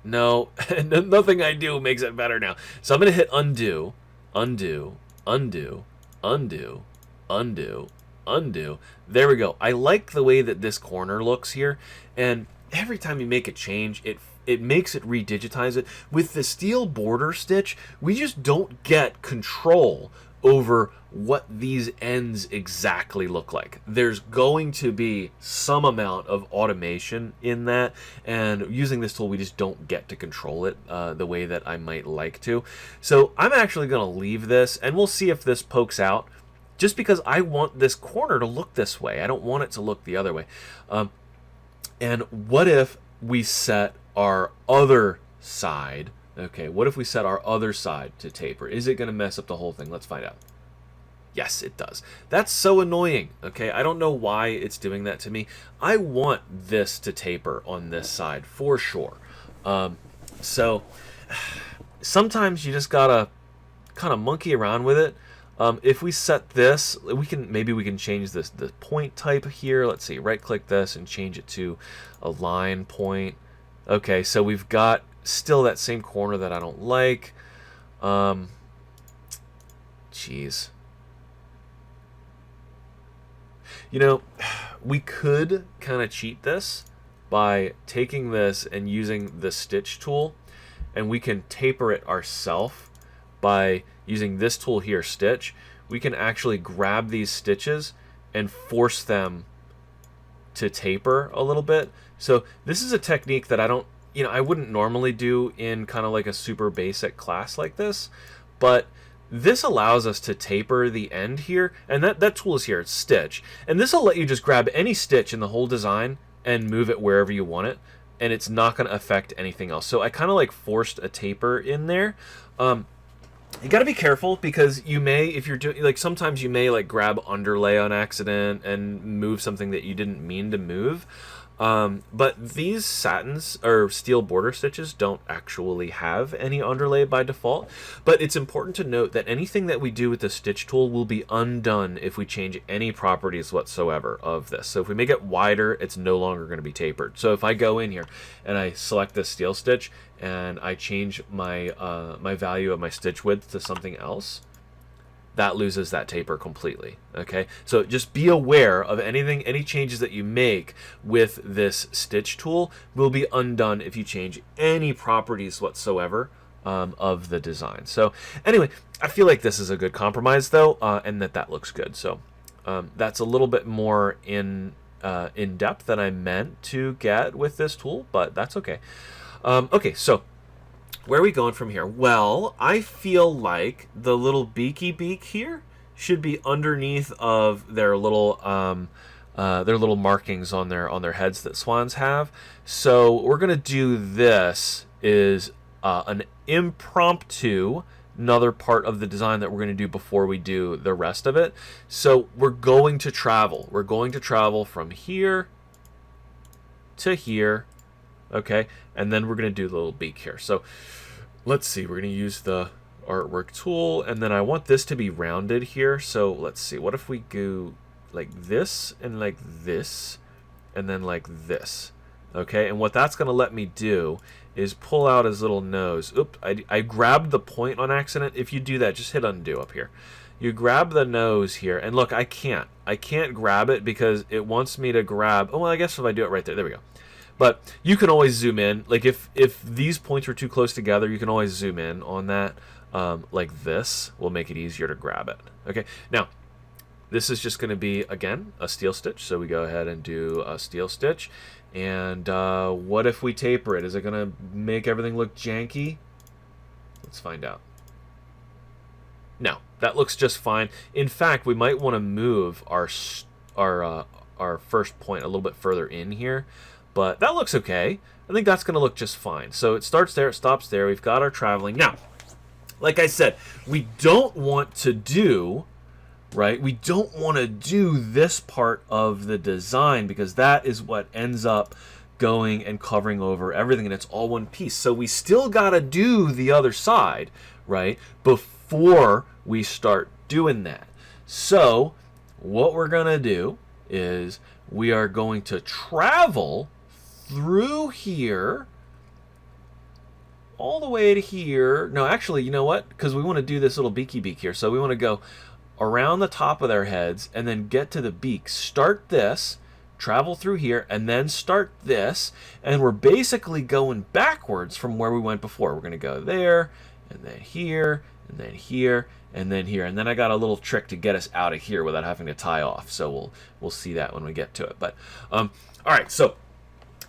No. Nothing I do makes it better now. So I'm going to hit undo, undo, undo, undo, undo, undo. There we go. I like the way that this corner looks here, and every time you make a change, it makes it redigitize it. With the steel border stitch, we just don't get control over what these ends exactly look like. There's going to be some amount of automation in that, and using this tool we just don't get to control it the way that I might like to. So I'm actually going to leave this, and we'll see if this pokes out, just because I want this corner to look this way. I don't want it to look the other way. And what if we set our other side? Okay, what if we set our other side to taper? Is it going to mess up the whole thing? Let's find out. Yes, it does. That's so annoying, okay? I don't know why it's doing that to me. I want this to taper on this side for sure. So sometimes you just gotta kind of monkey around with it. If we set this, maybe we can change the point type here. Let's see, right click this and change it to a line point. Okay, so we've got still that same corner that I don't like. Jeez. You know, we could kind of cheat this by taking this and using the stitch tool, and we can taper it ourselves by using this tool here, stitch. We can actually grab these stitches and force them to taper a little bit. So this is a technique that I wouldn't normally do in kind of like a super basic class like this, but this allows us to taper the end here, and that tool is here, it's stitch. And this will let you just grab any stitch in the whole design and move it wherever you want it, and it's not going to affect anything else. So I kind of like forced a taper in there. You got to be careful because you may, if you're doing, like sometimes you may like grab underlay on accident and move something that you didn't mean to move. But these satins or steel border stitches don't actually have any underlay by default. But it's important to note that anything that we do with the stitch tool will be undone if we change any properties whatsoever of this. So if we make it wider, it's no longer going to be tapered. So if I go in here and I select this steel stitch and I change my my value of my stitch width to something else, that loses that taper completely. Okay, so just be aware of any changes that you make with this stitch tool will be undone if you change any properties whatsoever of the design. So anyway, I feel like this is a good compromise though, and that looks good. So that's a little bit more in depth than I meant to get with this tool, but that's okay. Okay, so where are we going from here? Well, I feel like the little beaky beak here should be underneath of their little markings on their heads that swans have. So what we're gonna do this is an impromptu, another part of the design that we're gonna do before we do the rest of it. So we're going to travel. We're going to travel from here to here. Okay, and then we're going to do the little beak here. So let's see, we're going to use the artwork tool, and then I want this to be rounded here. So let's see, what if we go like this, and then like this? Okay, and what that's going to let me do is pull out his little nose. Oops, I grabbed the point on accident. If you do that, just hit undo up here. You grab the nose here, and look, I can't grab it because it wants me to grab, oh, well, I guess if I do it right there, there we go. But you can always zoom in. Like if these points were too close together, you can always zoom in on that. Like this will make it easier to grab it. Okay, now this is just going to be, again, a steel stitch. So we go ahead and do a steel stitch. And what if we taper it? Is it going to make everything look janky? Let's find out. No, that looks just fine. In fact, we might want to move our first point a little bit further in here. But that looks okay. I think that's going to look just fine. So it starts there, it stops there. We've got our traveling. Now, like I said, we don't want to do, right? We don't want to do this part of the design because that is what ends up going and covering over everything, and it's all one piece. So we still got to do the other side, right, before we start doing that. So what we're going to do is we are going to travel through here all the way to here. No, actually, you know what? Because we want to do this little beaky beak here. So we want to go around the top of their heads and then get to the beak. Start this, travel through here, and then start this. And we're basically going backwards from where we went before. We're going to go there, and then here, and then here, and then here. And then I got a little trick to get us out of here without having to tie off. So we'll see that when we get to it. But all right, so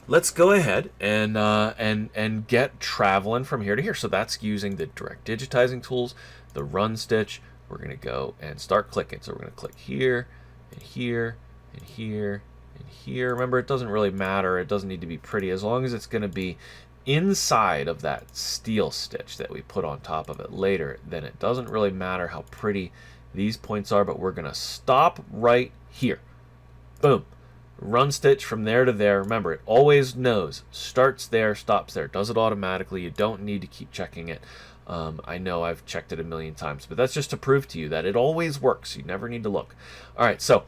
let's go ahead and get traveling from here to here. So that's using the direct digitizing tools, the run stitch. We're going to go and start clicking. So we're going to click here and here and here and here. Remember, it doesn't really matter. It doesn't need to be pretty as long as it's going to be inside of that steel stitch that we put on top of it later. Then it doesn't really matter how pretty these points are, but we're going to stop right here. Boom. Run stitch from there to there. Remember, it always knows. Starts there, stops there. Does it automatically. You don't need to keep checking it. I know I've checked it a million times, but that's just to prove to you that it always works. You never need to look. All right, so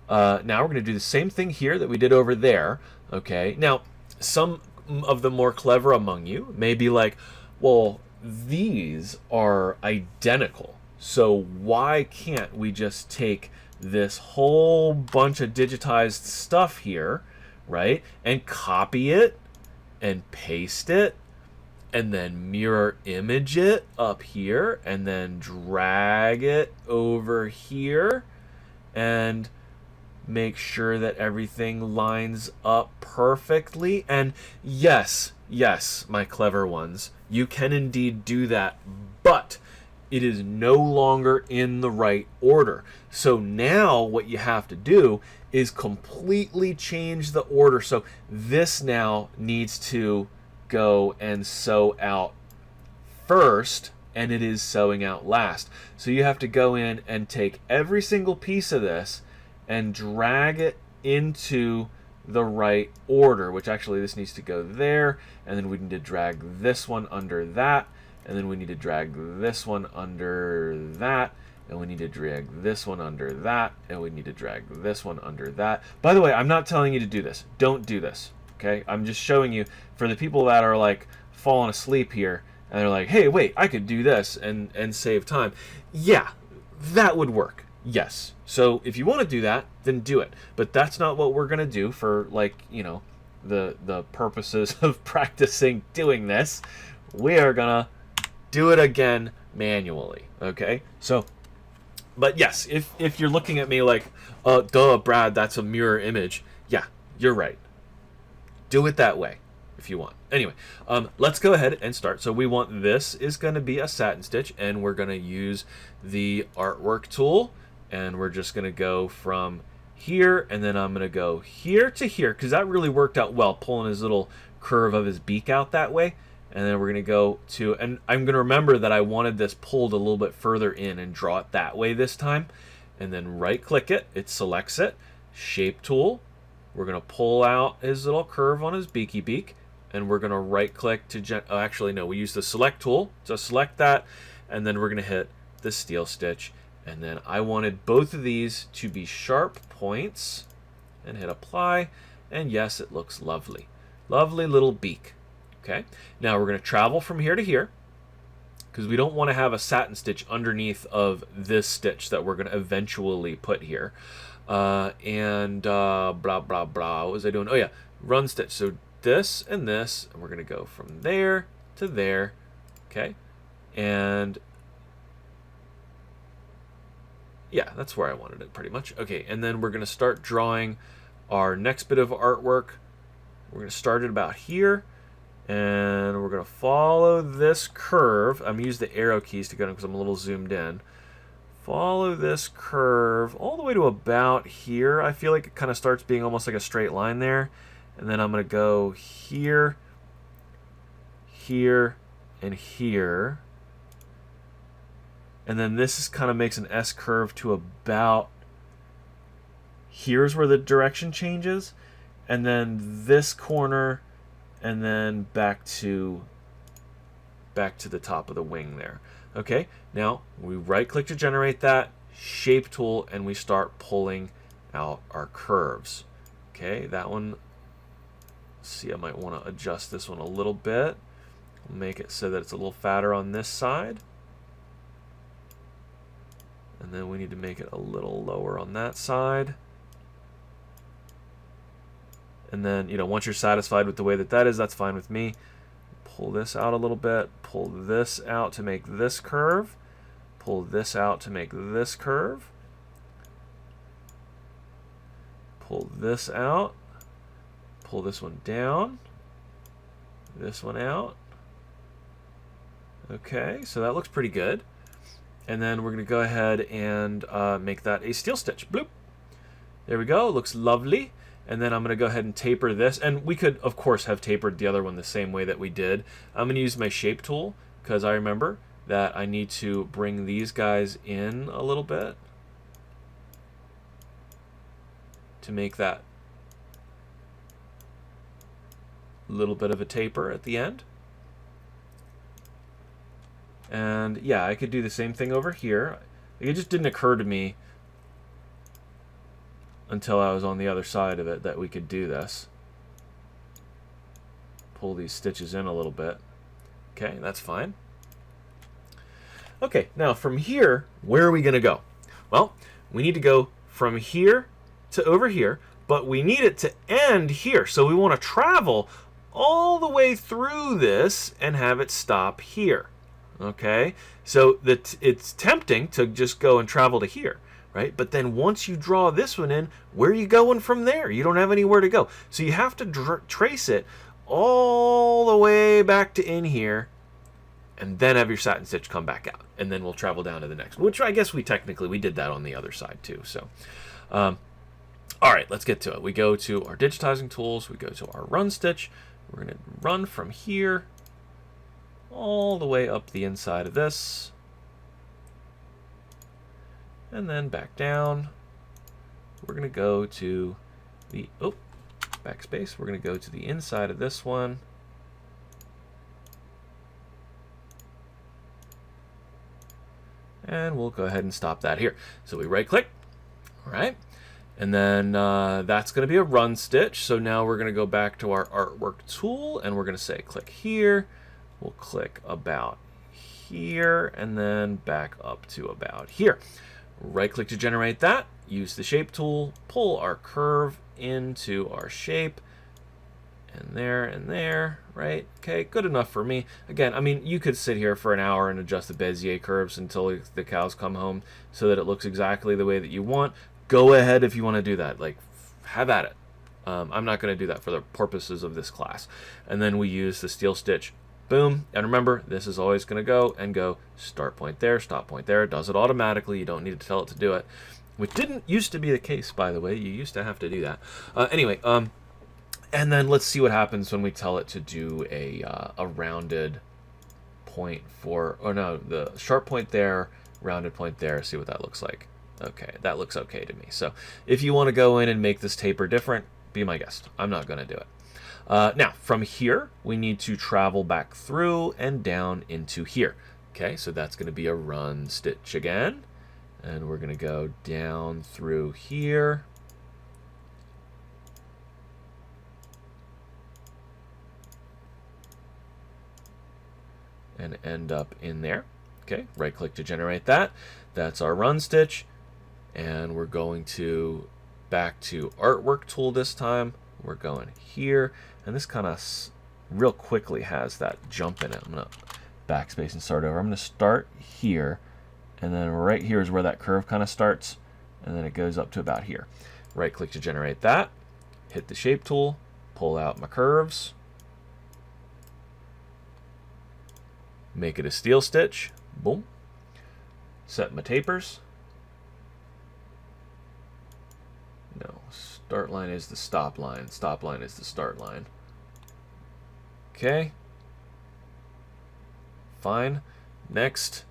now we're going to do the same thing here that we did over there. Okay, now some of the more clever among you may be like, well, these are identical, so why can't we just take this whole bunch of digitized stuff here, right, and copy it and paste it and then mirror image it up here and then drag it over here and make sure that everything lines up perfectly? And yes, my clever ones, you can indeed do that, but it is no longer in the right order. So now what you have to do is completely change the order. So this now needs to go and sew out first, and it is sewing out last. So you have to go in and take every single piece of this and drag it into the right order, which actually this needs to go there, and then we need to drag this one under that, and then we need to drag this one under that, and we need to drag this one under that, and we need to drag this one under that. By the way, I'm not telling you to do this. Don't do this, okay? I'm just showing you for the people that are like falling asleep here, and they're like, hey, wait, I could do this and save time. Yeah, that would work. Yes. So if you want to do that, then do it. But that's not what we're going to do for, like, you know, the purposes of practicing doing this. We are going to do it again manually, okay? So, but yes, if you're looking at me like, duh, Brad, that's a mirror image. Yeah, you're right. Do it that way if you want. Anyway, let's go ahead and start. So we want, this is going to be a satin stitch, and we're going to use the artwork tool, and we're just going to go from here, and then I'm going to go here to here, because that really worked out well, pulling his little curve of his beak out that way. And then we're going to go to, and I'm going to remember that I wanted this pulled a little bit further in and draw it that way this time. And then right click it, it selects it, shape tool. We're going to pull out his little curve on his beaky beak, and we're going to right click to, actually no, we use the select tool to select that. And then we're going to hit the steel stitch. And then I wanted both of these to be sharp points, and hit apply. And yes, it looks lovely. Lovely little beak. Okay, now we're going to travel from here to here, because we don't want to have a satin stitch underneath of this stitch that we're going to eventually put here. Blah, blah, blah. What was I doing? Oh, yeah, run stitch. So this, and we're going to go from there to there. Okay, and yeah, that's where I wanted it pretty much. Okay, and then we're going to start drawing our next bit of artwork. We're going to start it about here. And we're going to follow this curve. I'm going to use the arrow keys to go because I'm a little zoomed in. Follow this curve all the way to about here. I feel like it kind of starts being almost like a straight line there. And then I'm going to go here, here, and here. And then this is kind of makes an S curve to about, here's where the direction changes. And then this corner, and then back to the top of the wing there. Okay, now we right click to generate that, shape tool, and we start pulling out our curves. Okay, that one, see, I might want to adjust this one a little bit, make it so that it's a little fatter on this side, and then we need to make it a little lower on that side. And then, you know, once you're satisfied with the way that that is, that's fine with me. Pull this out a little bit. Pull this out to make this curve. Pull this out to make this curve. Pull this out. Pull this one down. This one out. Okay, so that looks pretty good. And then we're going to go ahead and make that a steel stitch. Bloop. There we go. It looks lovely. And then I'm going to go ahead and taper this. And we could, of course, have tapered the other one the same way that we did. I'm going to use my shape tool because I remember that I need to bring these guys in a little bit to make that little bit of a taper at the end. And yeah, I could do the same thing over here. It just didn't occur to me until I was on the other side of it that we could do this. Pull these stitches in a little bit. Okay, that's fine. Okay, now from here, where are we going to go? Well, we need to go from here to over here, but we need it to end here. So we want to travel all the way through this and have it stop here. Okay, so it's tempting to just go and travel to here, right? But then once you draw this one in, where are you going from there? You don't have anywhere to go. So you have to trace it all the way back to in here, and then have your satin stitch come back out, and then we'll travel down to the next one, which I guess we did that on the other side too. So all right, let's get to it. We go to our digitizing tools, we go to our run stitch. We're going to run from here all the way up the inside of this, and then back down. We're going to go to the backspace. We're going to go to the inside of this one, and we'll go ahead and stop that here. So we right click, all right, and then that's going to be a run stitch. So now we're going to go back to our artwork tool, and we're going to say click here. We'll click about here, and then back up to about here. Right click to generate that. Use the shape tool, pull our curve into our shape, and there, right? Okay, good enough for me. Again, I mean, you could sit here for an hour and adjust the Bezier curves until the cows come home so that it looks exactly the way that you want. Go ahead if you want to do that. Like, have at it. I'm not going to do that for the purposes of this class. And then we use the steel stitch. Boom. And remember, this is always going to go start point there, stop point there. It does it automatically. You don't need to tell it to do it, which didn't used to be the case, by the way. You used to have to do that. Anyway, and then let's see what happens when we tell it to do a rounded point for, or no, the sharp point there, rounded point there. See what that looks like. Okay, that looks okay to me. So if you want to go in and make this taper different, be my guest. I'm not going to do it. Now, from here, we need to travel back through and down into here. Okay, so that's going to be a run stitch again. And we're going to go down through here. And end up in there. Okay, right click to generate that. That's our run stitch. And we're going to back to artwork tool this time. We're going here, and this kind of real quickly has that jump in it. I'm going to backspace and start over. I'm going to start here, and then right here is where that curve kind of starts, and then it goes up to about here. Right click to generate that, hit the shape tool, pull out my curves, make it a steel stitch, boom, set my tapers. No, start line is the stop line. Stop line is the start line. Okay. Fine. Next,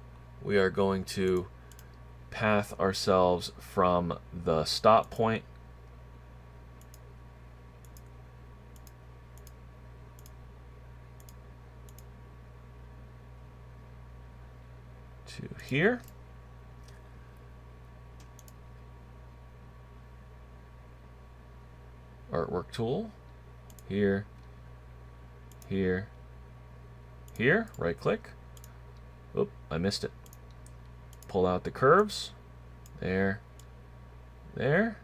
we are going to path ourselves from the stop point to here. Artwork tool, here, here, here, right click. Oop, I missed it. Pull out the curves, there, there,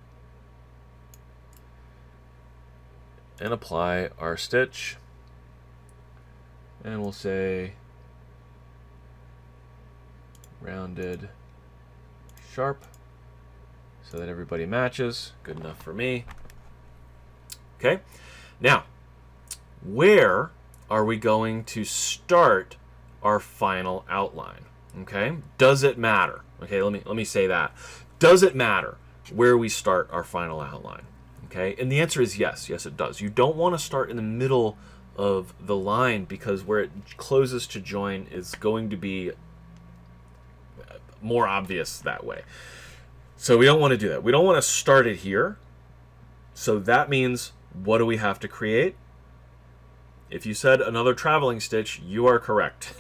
and apply our stitch. And we'll say rounded, sharp, so that everybody matches. Good enough for me. Okay, now, where are we going to start our final outline? Okay, does it matter? Okay, let me say that. Does it matter where we start our final outline? Okay, and the answer is yes. Yes, it does. You don't want to start in the middle of the line because where it closes to join is going to be more obvious that way. So we don't want to do that. We don't want to start it here. So that means, what do we have to create? If you said another traveling stitch, you are correct.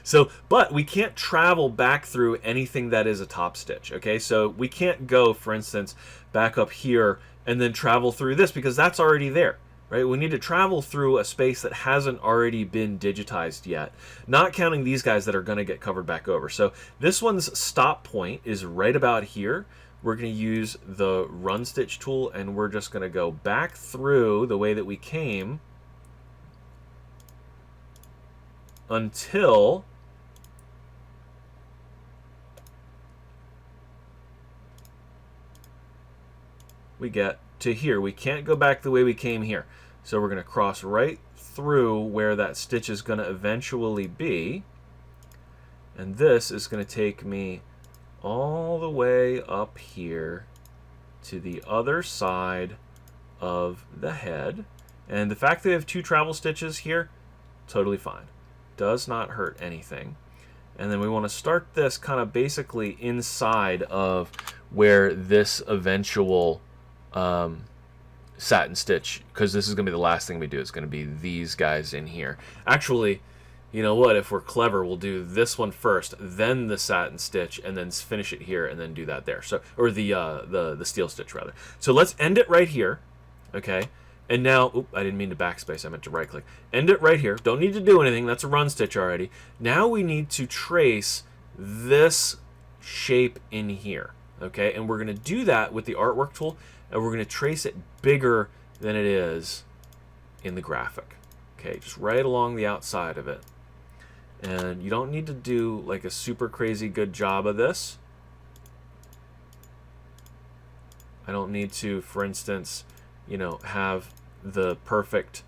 So, but we can't travel back through anything that is a top stitch, okay? So we can't go, for instance, back up here and then travel through this because that's already there, right? We need to travel through a space that hasn't already been digitized yet, not counting these guys that are going to get covered back over. So this one's stop point is right about here. We're going to use the run stitch tool, and we're just going to go back through the way that we came until we get to here. We can't go back the way we came here. So we're going to cross right through where that stitch is going to eventually be. And this is going to take me all the way up here to the other side of the head. And the fact that we have 2 travel stitches here, totally fine. Does not hurt anything. And then we want to start this kind of basically inside of where this eventual satin stitch, because this is going to be the last thing we do. It's going to be these guys in here. Actually, you know what? If we're clever, we'll do this one first, then the satin stitch, and then finish it here, and then do that there. So, or the steel stitch rather. So let's end it right here, okay? And now, oop, I didn't mean to backspace. I meant to right click. End it right here. Don't need to do anything. That's a run stitch already. Now we need to trace this shape in here, okay? And we're going to do that with the artwork tool, and we're going to trace it bigger than it is in the graphic, okay? Just right along the outside of it. And you don't need to do like a super crazy good job of this. I don't need to, for instance, you know, have the perfect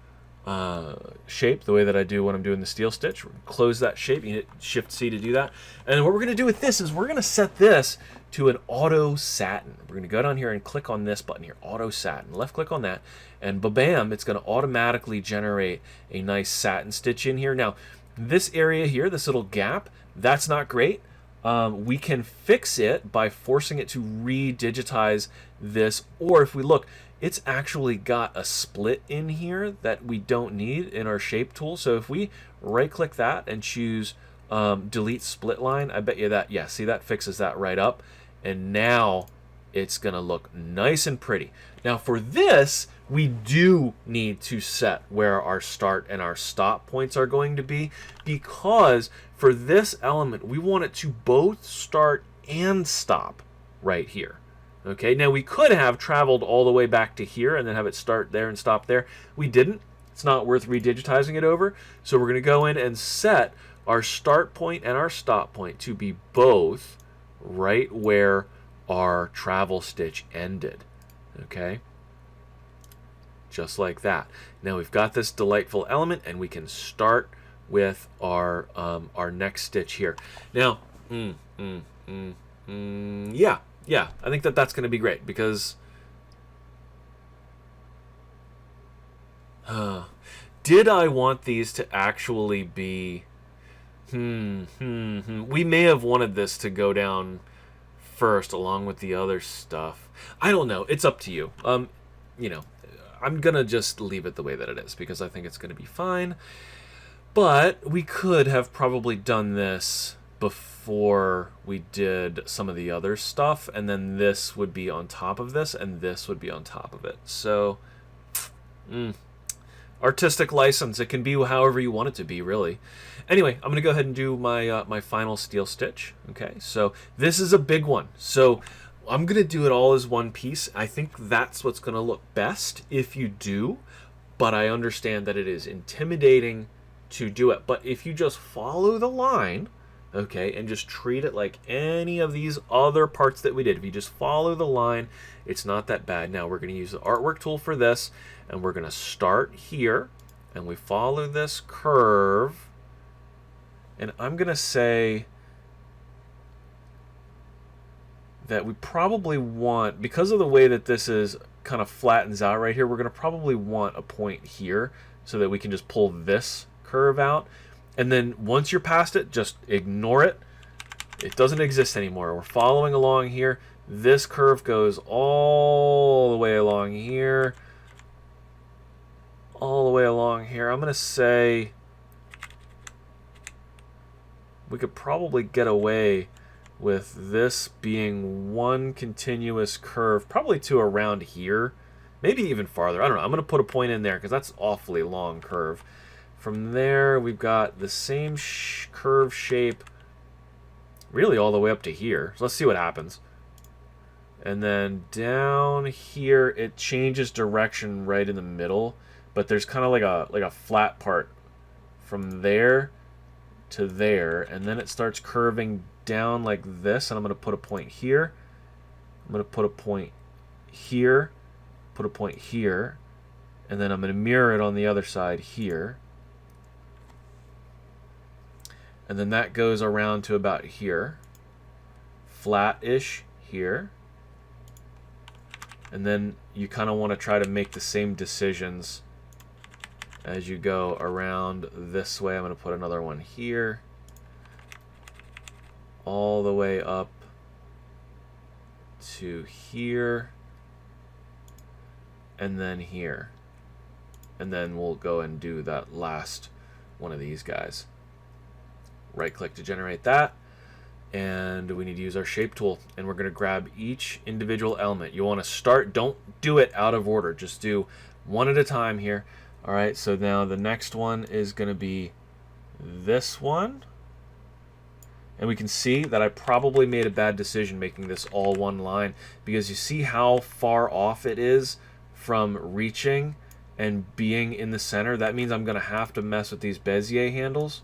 shape the way that I do when I'm doing the steel stitch. Close that shape. You hit Shift C to do that. And what we're going to do with this is we're going to set this to an auto satin. We're going to go down here and click on this button here, auto satin. Left click on that, and ba-bam, it's going to automatically generate a nice satin stitch in here. Now, this area here, this little gap, that's not great. We can fix it by forcing it to re-digitize this, or if we look, it's actually got a split in here that we don't need in our shape tool. So if we right click that and choose delete split line, I bet you that, yeah, see, that fixes that right up. And now it's gonna look nice and pretty. Now for this, we do need to set where our start and our stop points are going to be, because for this element, we want it to both start and stop right here. Okay, now we could have traveled all the way back to here and then have it start there and stop there. We didn't. It's not worth redigitizing it over. So we're going to go in and set our start point and our stop point to be both right where our travel stitch ended. Okay, just like that. Now we've got this delightful element, and we can start with our next stitch here. Now, yeah, I think that that's going to be great, because did I want these to actually be we may have wanted this to go down first along with the other stuff. I don't know. It's up to you. You know, I'm going to just leave it the way that it is because I think it's going to be fine. But we could have probably done this before we did some of the other stuff, and then this would be on top of this, and this would be on top of it. So, artistic license. It can be however you want it to be, really. Anyway, I'm going to go ahead and do my my final steel stitch. Okay, so this is a big one. So I'm going to do it all as one piece. I think that's what's going to look best if you do, but I understand that it is intimidating to do it. But if you just follow the line, okay, and just treat it like any of these other parts that we did, if you just follow the line, it's not that bad. Now we're going to use the artwork tool for this, and we're going to start here, and we follow this curve, and I'm going to say that we probably want, because of the way that this is kind of flattens out right here, we're going to probably want a point here so that we can just pull this curve out. And then once you're past it, just ignore it. It doesn't exist anymore. We're following along here. This curve goes all the way along here, all the way along here. I'm going to say we could probably get away with this being one continuous curve, probably to around here, maybe even farther. I don't know. I'm going to put a point in there because that's awfully long curve. From there, we've got the same curve shape really all the way up to here. So let's see what happens. And then down here, it changes direction right in the middle, but there's kind of like a flat part from there to there, and then it starts curving down like this, and I'm going to put a point here. I'm going to put a point here, put a point here, and then I'm going to mirror it on the other side here. And then that goes around to about here, flat-ish here. And then you kind of want to try to make the same decisions as you go around this way. I'm going to put another one here, all the way up to here, and then here. And then we'll go and do that last one of these guys. Right click to generate that, and we need to use our shape tool, and we're going to grab each individual element. You want to start, don't do it out of order, just do one at a time here. All right, so now the next one is going to be this one, and we can see that I probably made a bad decision making this all one line, because you see how far off it is from reaching and being in the center. That means I'm going to have to mess with these Bezier handles.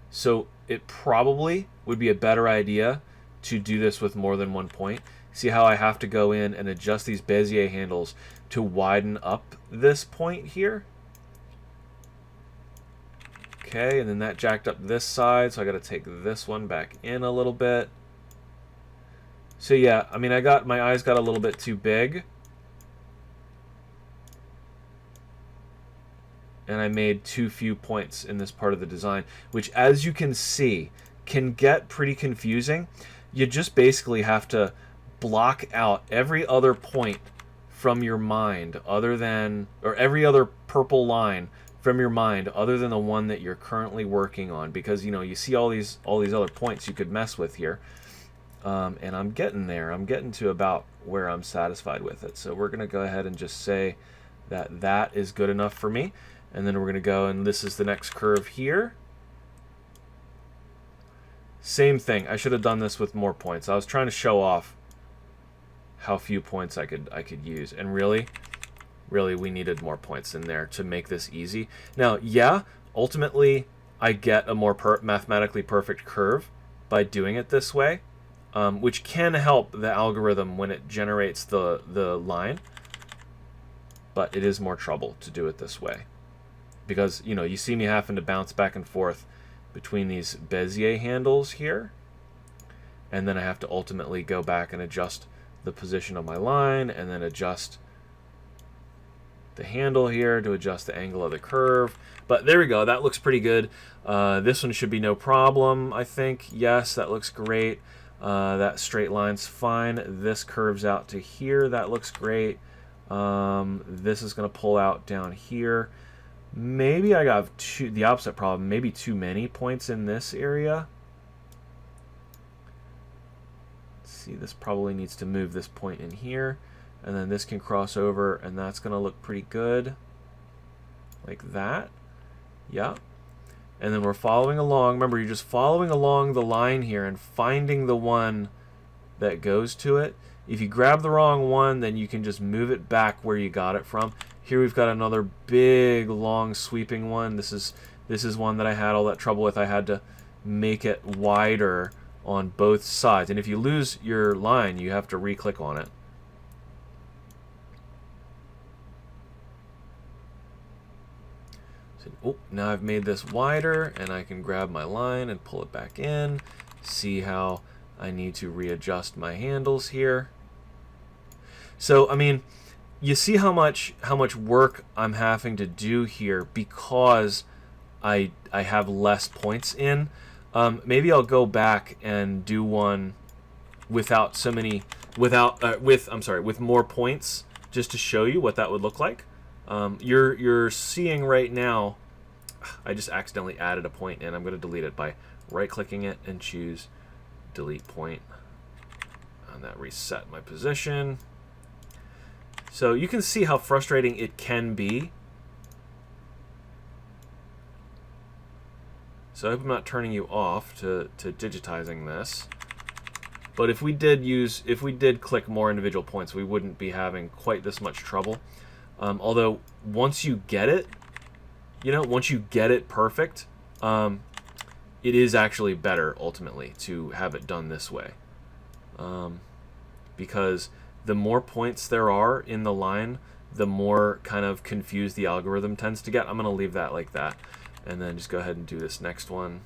So it probably would be a better idea to do this with more than one point. See how I have to go in and adjust these Bezier handles to widen up this point here? Okay, and then that jacked up this side, so I got to take this one back in a little bit. So yeah, I mean, my eyes got a little bit too big. And I made too few points in this part of the design, which, as you can see, can get pretty confusing. You just basically have to block out every other point from your mind other than, or every other purple line from your mind other than the one that you're currently working on, because you know you see all these other points you could mess with here. And I'm getting there. I'm getting to about where I'm satisfied with it. So we're gonna go ahead and just say that that is good enough for me. And then we're going to go, and this is the next curve here. Same thing. I should have done this with more points. I was trying to show off how few points I could use. And really, we needed more points in there to make this easy. Now, yeah, ultimately, I get a more mathematically perfect curve by doing it this way, which can help the algorithm when it generates the line. But it is more trouble to do it this way, because you know you see me having to bounce back and forth between these Bezier handles here, and then I have to ultimately go back and adjust the position of my line, and then adjust the handle here to adjust the angle of the curve. But there we go, that looks pretty good. This one should be no problem, I think. Yes, that looks great. That straight line's fine. This curves out to here, that looks great. This is going to pull out down here. Maybe I got the opposite problem, maybe too many points in this area. Let's see, this probably needs to move this point in here, and then this can cross over, and that's going to look pretty good. Like that. Yeah. And then we're following along. Remember, you're just following along the line here and finding the one that goes to it. If you grab the wrong one, then you can just move it back where you got it from. Here we've got another big, long, sweeping one. This is one that I had all that trouble with. I had to make it wider on both sides. And if you lose your line, you have to re-click on it. So, oh, now I've made this wider, and I can grab my line and pull it back in. See how I need to readjust my handles here. So, I mean, you see how much work I'm having to do here because I have less points in. Maybe I'll go back and do one without with more points, just to show you what that would look like. You're seeing right now, I just accidentally added a point and I'm going to delete it by right-clicking it and choose delete point. And that reset my position. So you can see how frustrating it can be. So I hope I'm not turning you off to digitizing this. But if we did click more individual points, we wouldn't be having quite this much trouble. Although once you get it, once you get it perfect, it is actually better ultimately to have it done this way. Because the more points there are in the line, the more kind of confused the algorithm tends to get. I'm going to leave that like that, and then just go ahead and do this next one.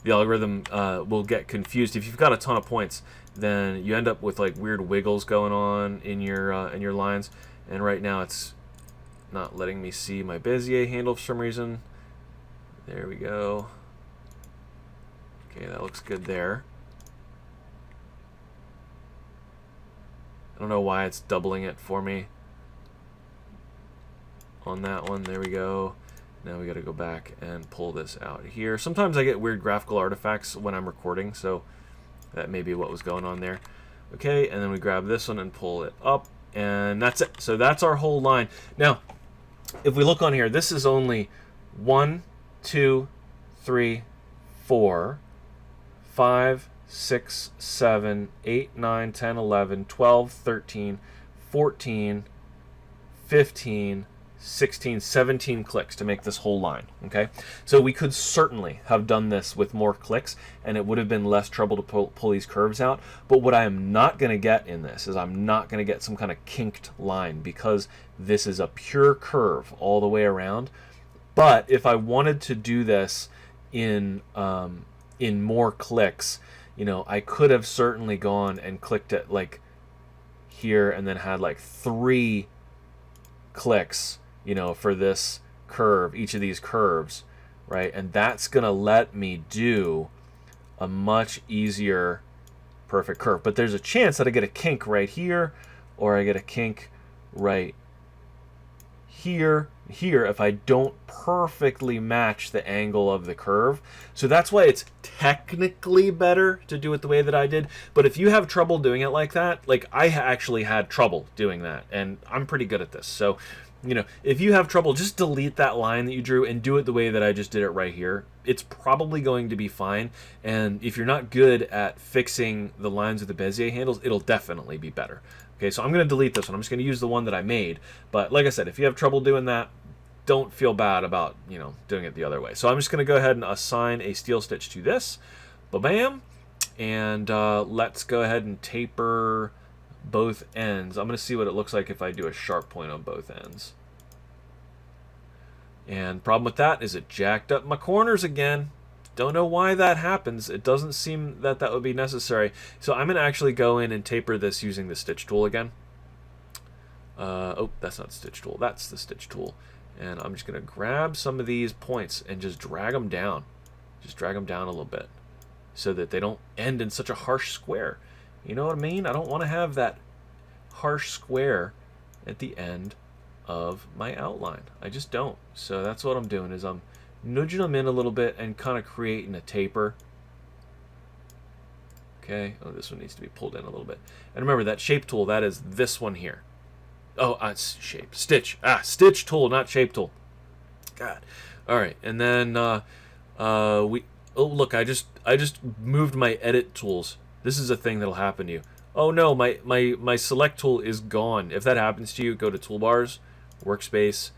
The algorithm will get confused. If you've got a ton of points, then you end up with like weird wiggles going on in your lines. And right now it's not letting me see my Bezier handle for some reason. There we go. Okay, that looks good there. I don't know why it's doubling it for me on that one. There we go. Now we got to go back and pull this out here. Sometimes I get weird graphical artifacts when I'm recording, so that may be what was going on there. Okay, and then we grab this one and pull it up, and that's it. So that's our whole line. Now, if we look on here, this is only 1, 2, 3, 4, 5, 6, 7, 8, 9, 10, 11, 12, 13, 14, 15, 16, 17 clicks to make this whole line, okay? So we could certainly have done this with more clicks, and it would have been less trouble to pull these curves out. But what I am not going to get in this is I'm not going to get some kind of kinked line, because this is a pure curve all the way around. But if I wanted to do this in more clicks, I could have certainly gone and clicked it like here and then had like 3 clicks, for this curve, each of these curves, right? And that's going to let me do a much easier perfect curve. But there's a chance that I get a kink right here, or I get a kink right here, if I don't perfectly match the angle of the curve. So that's why it's technically better to do it the way that I did. But if you have trouble doing it like that, like I actually had trouble doing that, and I'm pretty good at this. So, if you have trouble, just delete that line that you drew and do it the way that I just did it right here. It's probably going to be fine. And if you're not good at fixing the lines with the Bezier handles, it'll definitely be better. Okay, so I'm going to delete this one. I'm just going to use the one that I made. But like I said, if you have trouble doing that, don't feel bad about, doing it the other way. So I'm just going to go ahead and assign a steel stitch to this. Ba-bam. And let's go ahead and taper both ends. I'm going to see what it looks like if I do a sharp point on both ends. And problem with that is it jacked up my corners again. Don't know why that happens. It doesn't seem that that would be necessary. So I'm going to actually go in and taper this using the stitch tool again. Oh, that's not the stitch tool. That's the stitch tool. And I'm just going to grab some of these points and just drag them down. Just drag them down a little bit so that they don't end in such a harsh square. You know what I mean? I don't want to have that harsh square at the end of my outline. I just don't. So that's what I'm doing, is I'm nudging them in a little bit and kind of creating a taper. Okay. Oh, this one needs to be pulled in a little bit. And remember, that shape tool, that is this one here. Oh, it's shape. Stitch. Stitch tool, not shape tool. God. All right. And then oh, look, I just moved my edit tools. This is a thing that'll happen to you. Oh no, my select tool is gone. If that happens to you, go to toolbars, workspace,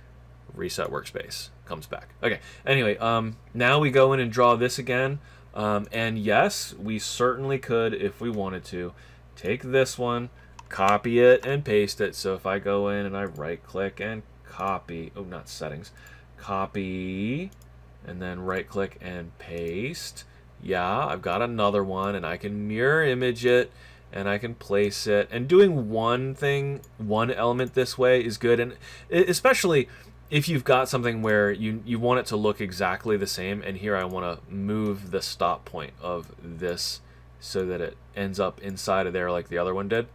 reset workspace. Comes back. Okay. Anyway, now we go in and draw this again. And yes, we certainly could, if we wanted to, take this one, copy it, and paste it. So if I go in and I right click and copy, oh, not settings, copy, and then right click and paste. Yeah, I've got another one, and I can mirror image it, and I can place it. And doing one element this way is good, and especially if you've got something where you want it to look exactly the same, and here I want to move the stop point of this so that it ends up inside of there like the other one did.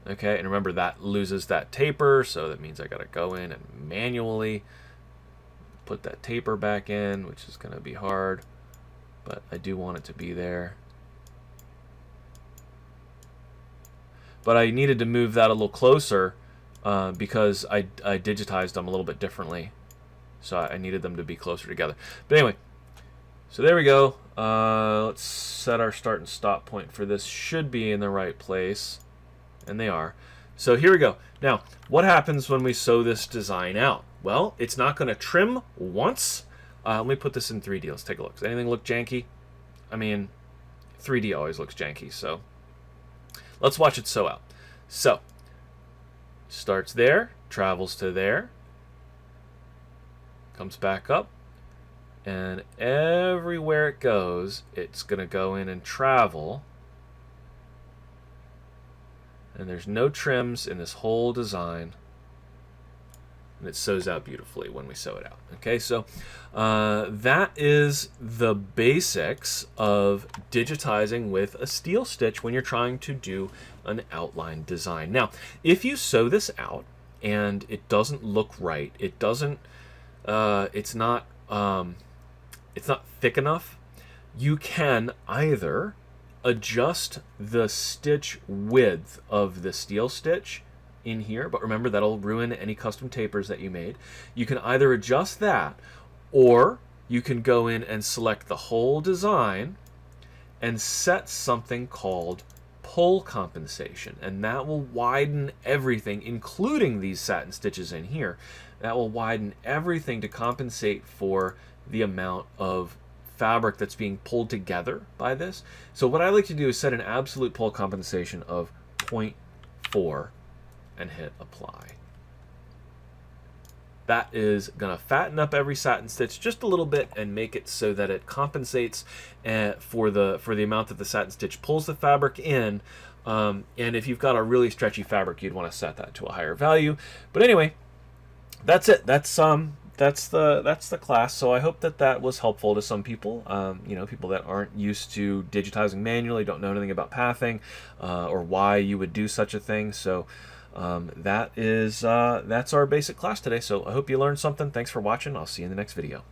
Okay, and remember that loses that taper, so that means I gotta go in and manually put that taper back in, which is gonna be hard, but I do want it to be there. But I needed to move that a little closer because I digitized them a little bit differently. So I needed them to be closer together. But anyway, so there we go. Let's set our start and stop point for this. Should be in the right place. And they are. So here we go. Now, what happens when we sew this design out? Well, it's not going to trim once. Let me put this in 3D. Let's take a look. Does anything look janky? I mean, 3D always looks janky, so let's watch it sew out. So, starts there, travels to there, comes back up, and everywhere it goes, it's going to go in and travel. And there's no trims in this whole design. And it sews out beautifully when we sew it out. Okay, so that is the basics of digitizing with a steel stitch when you're trying to do an outline design. Now, if you sew this out and it doesn't look right, it doesn't, it's not thick enough, you can either adjust the stitch width of the steel stitch in here, but remember that'll ruin any custom tapers that you made. You can either adjust that, or you can go in and select the whole design and set something called pull compensation, and that will widen everything, including these satin stitches in here. That will widen everything to compensate for the amount of fabric that's being pulled together by this. So what I like to do is set an absolute pull compensation of 0.4 and hit apply. That is going to fatten up every satin stitch just a little bit and make it so that it compensates for the amount that the satin stitch pulls the fabric in. And if you've got a really stretchy fabric, you'd want to set that to a higher value. But anyway, that's it. That's the class. So I hope that that was helpful to some people. You know, people that aren't used to digitizing manually, don't know anything about pathing or why you would do such a thing. So that's our basic class today. So I hope you learned something. Thanks for watching. I'll see you in the next video.